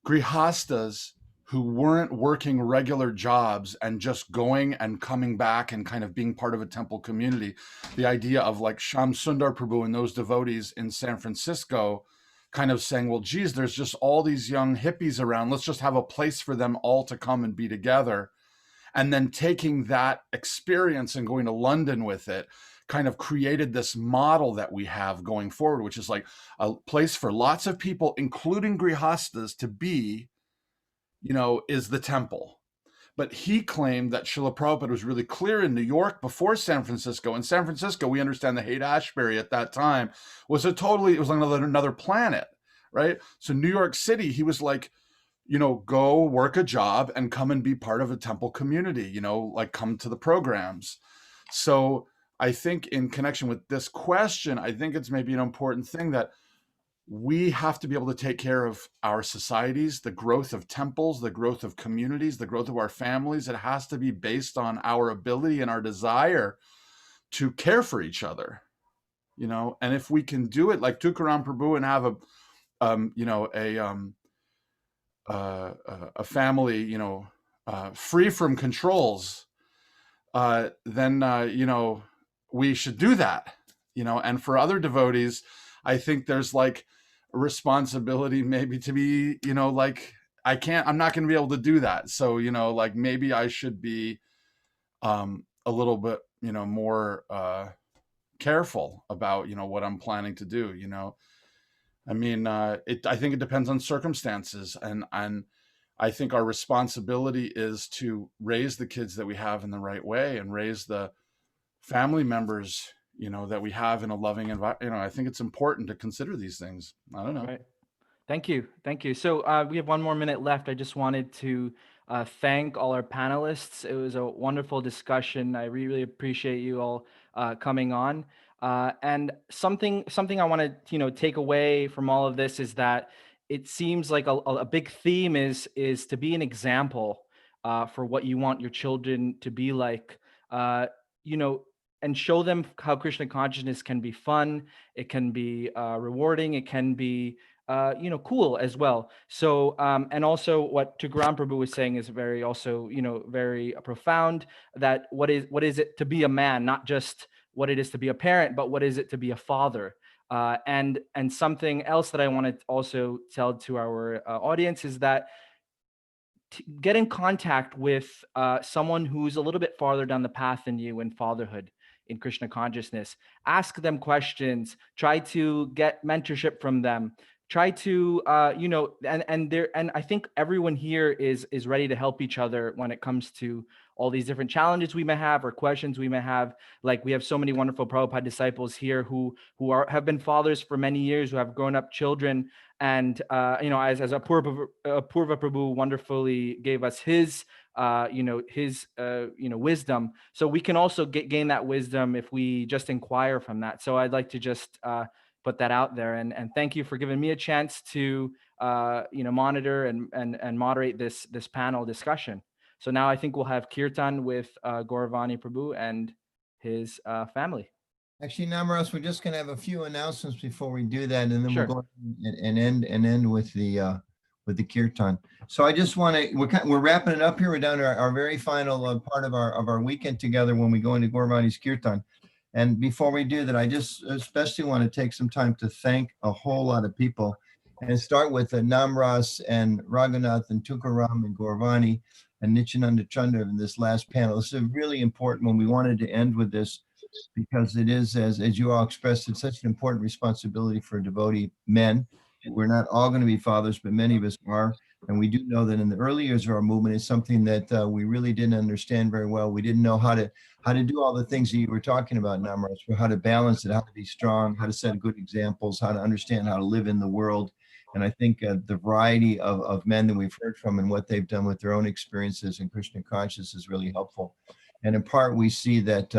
grihastas who weren't working regular jobs and just going and coming back and kind of being part of a temple community, the idea of like Shyam Sundar Prabhu and those devotees in San Francisco kind of saying, well, geez, there's just all these young hippies around. Let's just have a place for them all to come and be together. And then taking that experience and going to London with it kind of created this model that we have going forward, which is like a place for lots of people, including grihastas, to be, is the temple. But he claimed that Srila Prabhupada was really clear in New York before San Francisco. In San Francisco, we understand the Haight-Ashbury at that time was it was like another planet, right? So New York City, he was like, go work a job and come and be part of a temple community, like come to the programs. So I think in connection with this question, I think it's maybe an important thing that we have to be able to take care of our societies, the growth of temples, the growth of communities, the growth of our families. It has to be based on our ability and our desire to care for each other, and if we can do it like Tukarama Prabhu and have a family, free from controls, then, we should do that, and for other devotees, I think there's like a responsibility maybe to be, I'm not going to be able to do that. So, like maybe I should be a little bit, more careful about, what I'm planning to do, I think it depends on circumstances. And I think our responsibility is to raise the kids that we have in the right way and raise the family members, that we have in a loving environment. I think it's important to consider these things. I don't know. Right. Thank you. So we have 1 more minute left. I just wanted to thank all our panelists. It was a wonderful discussion. I really appreciate you all coming on. And something I want to take away from all of this is that it seems like a big theme is to be an example for what you want your children to be like. You know, and show them how Krishna consciousness can be fun, it can be rewarding, it can be cool as well. So and also what Tukarama Prabhu was saying is very also very profound, that what is it to be a man, not just what it is to be a parent, but what is it to be a father. And something else that I want to also tell to our audience is that get in contact with someone who's a little bit farther down the path than you in fatherhood, in Krishna consciousness. Ask them questions. Try to get mentorship from them. Try to, and I think everyone here is ready to help each other when it comes to all these different challenges we may have or questions we may have. Like we have so many wonderful Prabhupada disciples here who have been fathers for many years, who have grown up children. And as Apurva Prabhu wonderfully gave us his wisdom, so we can also gain that wisdom if we just inquire from that. So I'd like to just put that out there, and thank you for giving me a chance to monitor and moderate this panel discussion. So now I think we'll have Kirtan with Gaura Vani Prabhu and his family. Actually, Namarasa, we're just going to have a few announcements before we do that, and then Sure. we'll go and end with the kirtan. So I just want to, we're wrapping it up here. We're down to our very final part of our weekend together when we go into Gaura Vani's kirtan. And before we do that, I just especially want to take some time to thank a whole lot of people, and start with Namarasa and Raghunath and Tukarama and Gaura Vani and Nityananda Chandra in this last panel. This is really important when we wanted to end with this, because it is, as you all expressed, it's such an important responsibility for devotee men. We're not all going to be fathers, but many of us are. And we do know that in the early years of our movement, it's something that we really didn't understand very well. We didn't know how to do all the things that you were talking about, Namarasa, how to balance it, how to be strong, how to set good examples, how to understand how to live in the world. And I think the variety of men that we've heard from and what they've done with their own experiences in Krishna consciousness is really helpful. And in part, we see that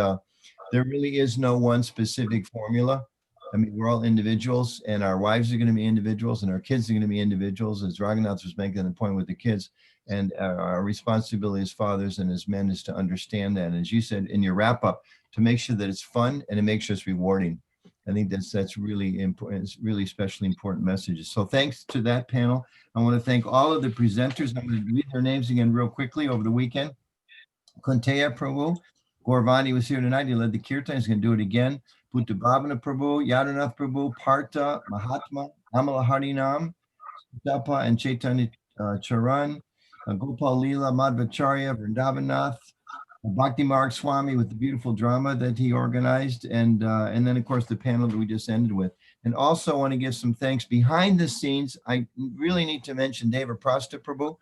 there really is no one specific formula. I mean, we're all individuals, and our wives are going to be individuals, and our kids are going to be individuals, as Raghunath was making the point with the kids. And our responsibility as fathers and as men is to understand that. And as you said in your wrap up, to make sure that it's fun and it makes us rewarding. I think that's really important. It's really especially important messages. So thanks to that panel. I want to thank all of the presenters. I'm going to read their names again real quickly over the weekend. Kunteya Prabhu, Gaura Vani was here tonight. He led the kirtan. He's going to do it again. Bhuta Bhavana Prabhu, Yadanath Prabhu, Partha, Mahatma, Amala Harinam, Dapa and Chaitanya Charan, Gopal Leela, Madhvacharya, Vrindavanath, Bhakti Marg Swami with the beautiful drama that he organized, and then of course the panel that we just ended with. And also I want to give some thanks behind the scenes. I really need to mention Deva Prasta Prabhu,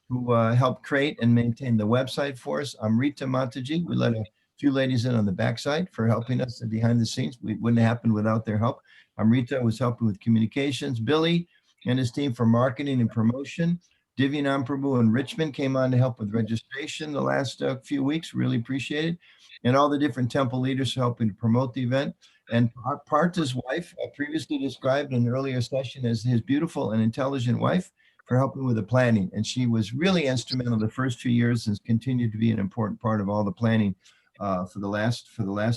who helped create and maintain the website for us. Amrita Mataji, we let a few ladies in on the backside for helping us behind the scenes. We wouldn't have happened without their help. Amrita was helping with communications. Billy and his team for marketing and promotion. Divyanam Prabhu in Richmond came on to help with registration the last few weeks. Really appreciate it. And all the different temple leaders helping to promote the event. And Partha's wife, previously described in an earlier session as his beautiful and intelligent wife, for helping with the planning. And she was really instrumental the first 2 years and has continued to be an important part of all the planning for the last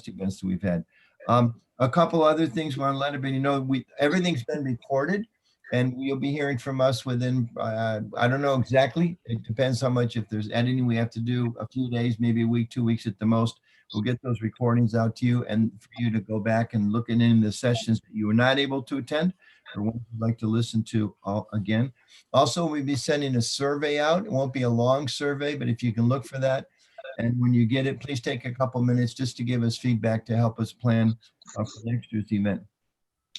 events that we've had. A couple other things we want to let everybody know. Everything's been recorded, and you'll be hearing from us within, I don't know exactly. It depends how much, if there's editing we have to do, a few days, maybe a week, 2 weeks at the most. We'll get those recordings out to you, and for you to go back and look in the sessions that you were not able to attend, or ones you'd like to listen to again. Also, we'll be sending a survey out. It won't be a long survey, but if you can look for that. And when you get it, please take a couple minutes just to give us feedback to help us plan for next year's event.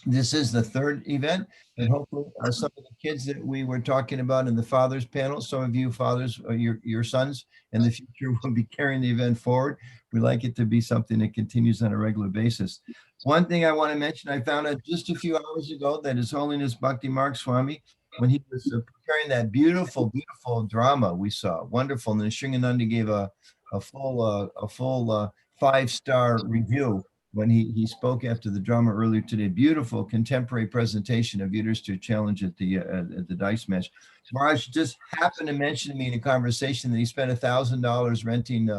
This is the third event, and hopefully some of the kids that we were talking about in the fathers panel, some of you fathers, your sons in the future will be carrying the event forward. We like it to be something that continues on a regular basis. One thing I want to mention, I found out just a few hours ago that His Holiness Bhakti Marg Swami when he was preparing that beautiful, beautiful drama we saw. Wonderful. And then Sringananda gave a full 5-star review when he spoke after the drama earlier today. Beautiful contemporary presentation of Yudhishthira challenge at the dice match. Maharaj just happened to mention to me in a conversation that he spent $1,000 renting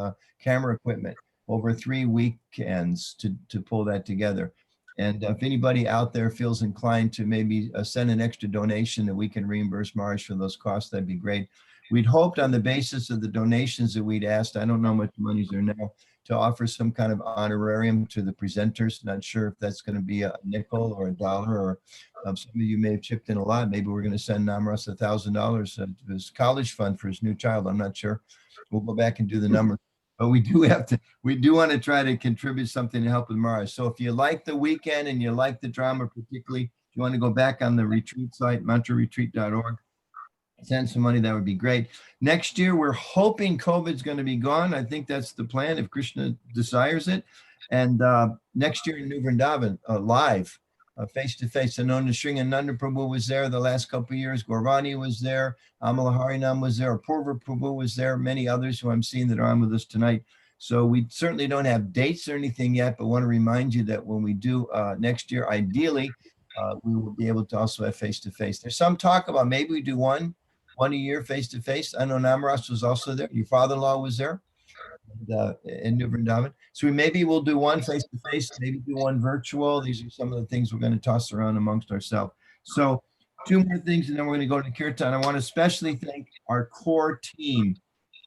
camera equipment over 3 weekends to pull that together. And if anybody out there feels inclined to maybe send an extra donation that we can reimburse Maharaj for those costs, that'd be great. We'd hoped on the basis of the donations that we'd asked, I don't know how much money's there now, to offer some kind of honorarium to the presenters. Not sure if that's going to be a nickel or $1, or some of you may have chipped in a lot. Maybe we're going to send Namarasa $1,000 to his college fund for his new child. I'm not sure. We'll go back and do the numbers. But we do want to try to contribute something to help with Maharaj. So if you like the weekend and you like the drama, particularly, if you want to go back on the retreat site, mantraretreat.org, send some money, that would be great. Next year, we're hoping COVID's going to be gone. I think that's the plan if Krishna desires it. And next year in New Vrindavan, live, face-to-face. I know Nityananda Prabhu was there the last couple of years. Vani was there. Amala Harinam was there. Purva Prabhu was there. Many others who I'm seeing that are on with us tonight. So we certainly don't have dates or anything yet, but want to remind you that when we do next year, ideally, we will be able to also have face-to-face. There's some talk about maybe we do one a year face-to-face. I know Namarasa was also there. Your father-in-law was there in New Vrindavan. So maybe we'll do one face-to-face, maybe do one virtual. These are some of the things we're going to toss around amongst ourselves. So 2 more things, and then we're going to go to Kirtan. I want to especially thank our core team.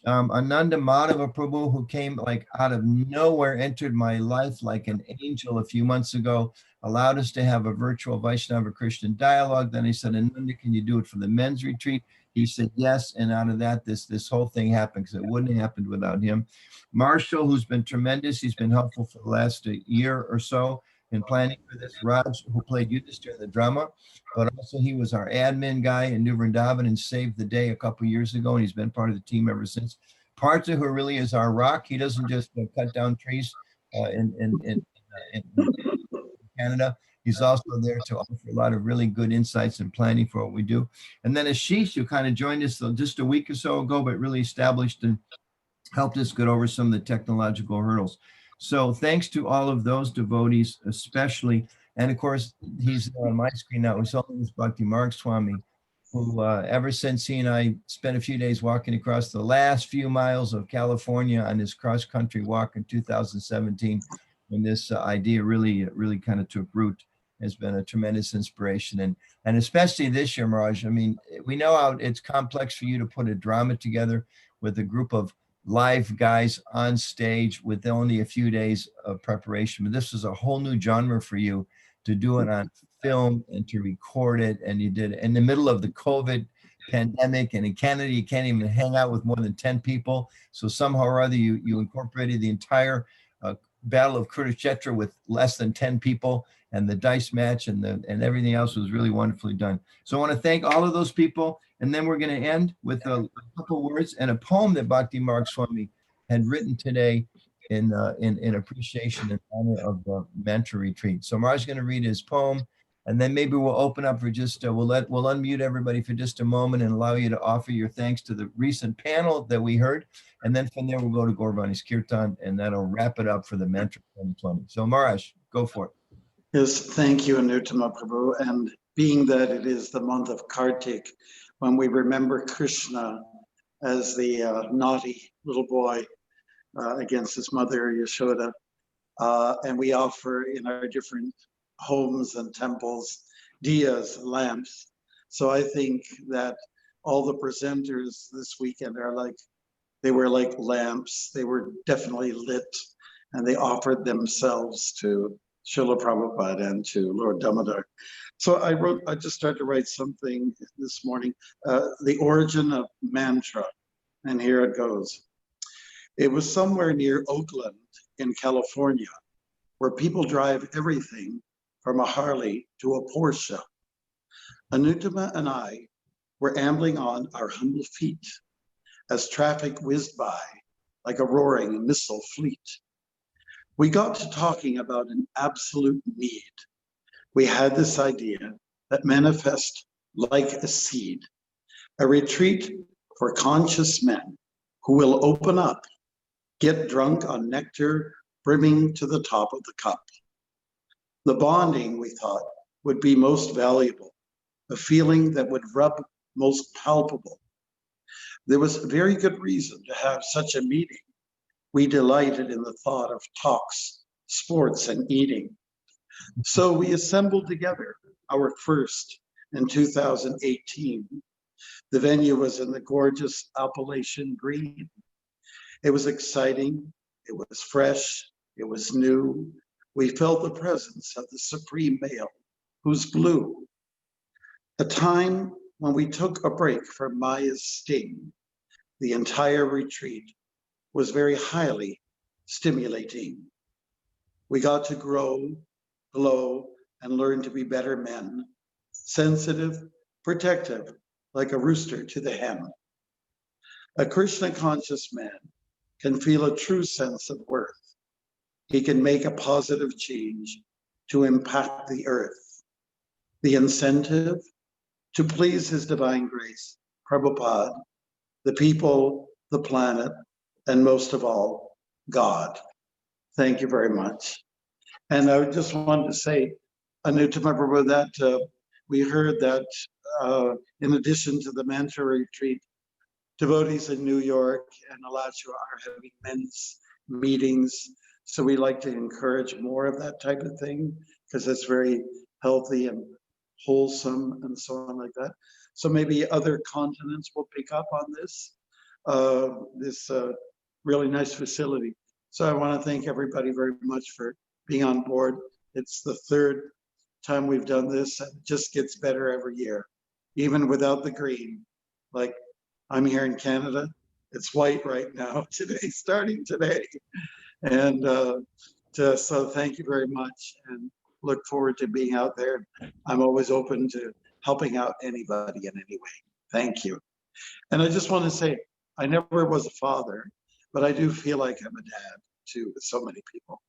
Ananda Madhava Prabhu, who came like out of nowhere, entered my life like an angel a few months ago, allowed us to have a virtual Vaishnava Christian dialogue. Then he said, Ananda, can you do it for the men's retreat? He said yes, and out of that, this whole thing happened, because it wouldn't have happened without him. Marshall, who's been tremendous, he's been helpful for the last year or so in planning for this. Raj, who played Yudhishthira in the drama, but also he was our admin guy in New Vrindavan and saved the day a couple years ago, and he's been part of the team ever since. Partha, who really is our rock, he doesn't just cut down trees in Canada. He's also there to offer a lot of really good insights and planning for what we do. And then Ashish, who kind of joined us just a week or so ago, but really established and helped us get over some of the technological hurdles. So thanks to all of those devotees, especially. And of course, he's on my screen now. His Holiness Bhakti Marg Swami, who ever since he and I spent a few days walking across the last few miles of California on his cross-country walk in 2017, when this idea really kind of took root, has been a tremendous inspiration. And especially this year, Maharaj, I mean, we know how it's complex for you to put a drama together with a group of live guys on stage with only a few days of preparation. But this is a whole new genre for you to do it on film and to record it. And you did it in the middle of the COVID pandemic. And in Canada, you can't even hang out with more than 10 people. So somehow or other, you incorporated the entire Battle of Kurukshetra with less than 10 people, and the dice match and everything else was really wonderfully done. So I want to thank all of those people. And then we're going to end with a couple words and a poem that Bhakti Marg Swami had written today in appreciation and honor of the mantra retreat. So Mar's going to read his poem, and then maybe we'll open up for just, we'll unmute everybody for just a moment and allow you to offer your thanks to the recent panel that we heard. And then from there, we'll go to Gaura Kirtan, and that'll wrap it up for the mantra 2020. So Maharaj, go for it. Yes, thank you, Anuttama Prabhu. And being that it is the month of Kartik, when we remember Krishna as the naughty little boy against his mother, Yashoda, and we offer in our different homes and temples, diyas, lamps. So I think that all the presenters this weekend are like, they were like lamps. They were definitely lit, and they offered themselves to Srila Prabhupada and to Lord Damodar. So I just started to write something this morning, the origin of mantra, and here it goes. It was somewhere near Oakland in California, where people drive everything from a Harley to a Porsche. Anuttama and I were ambling on our humble feet as traffic whizzed by like a roaring missile fleet. We got to talking about an absolute need. We had this idea that manifest like a seed, a retreat for conscious men who will open up, get drunk on nectar brimming to the top of the cup. The bonding, we thought, would be most valuable, a feeling that would rub most palpable. There was very good reason to have such a meeting. We delighted in the thought of talks, sports, and eating. So we assembled together, our first in 2018. The venue was in the gorgeous Appalachian Green. It was exciting, it was fresh, it was new. We felt the presence of the Supreme Male, who's blue. A time when we took a break from Maya's sting. The entire retreat was very highly stimulating. We got to grow, glow, and learn to be better men, sensitive, protective, like a rooster to the hen. A Krishna conscious man can feel a true sense of worth. He can make a positive change to impact the earth. The incentive to please His Divine Grace, Prabhupada, the people, the planet, and most of all, God. Thank you very much. And I just wanted to say, Anuttama Prabhu, that we heard that in addition to the mantra retreat, devotees in New York and Alachua are having men's meetings. So we like to encourage more of that type of thing because it's very healthy and wholesome and so on like that. So maybe other continents will pick up on this, really nice facility. So I want to thank everybody very much for being on board. It's the third time we've done this, and it just gets better every year, even without the green. Like I'm here in Canada, it's white right now today, starting today. And so thank you very much and look forward to being out there. I'm always open to helping out anybody in any way. Thank you. And I just want to say, I never was a father, but I do feel like I'm a dad to so many people.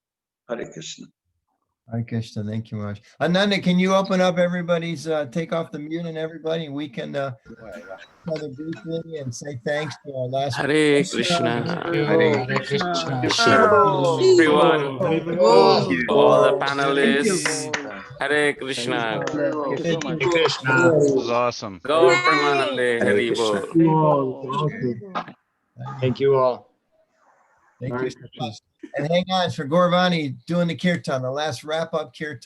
Hare Krishna. Hare Krishna, thank you much. Ananda, can you open up everybody's, take off the mute and everybody, and we can rather briefly and say thanks to our last. Hare Krishna. Hare Krishna. Everyone, Prabhu. all the panelists. Hare Krishna. Thank you so much. Hare Krishna. This was awesome. Gaur Pramanande Hare Hari Krishna. Bol. Thank you all. It's awesome. Thank you all. Thank Hare you so Krishna. much. And hang on for Gaura Vani doing the kirtan, the last wrap up kirtan.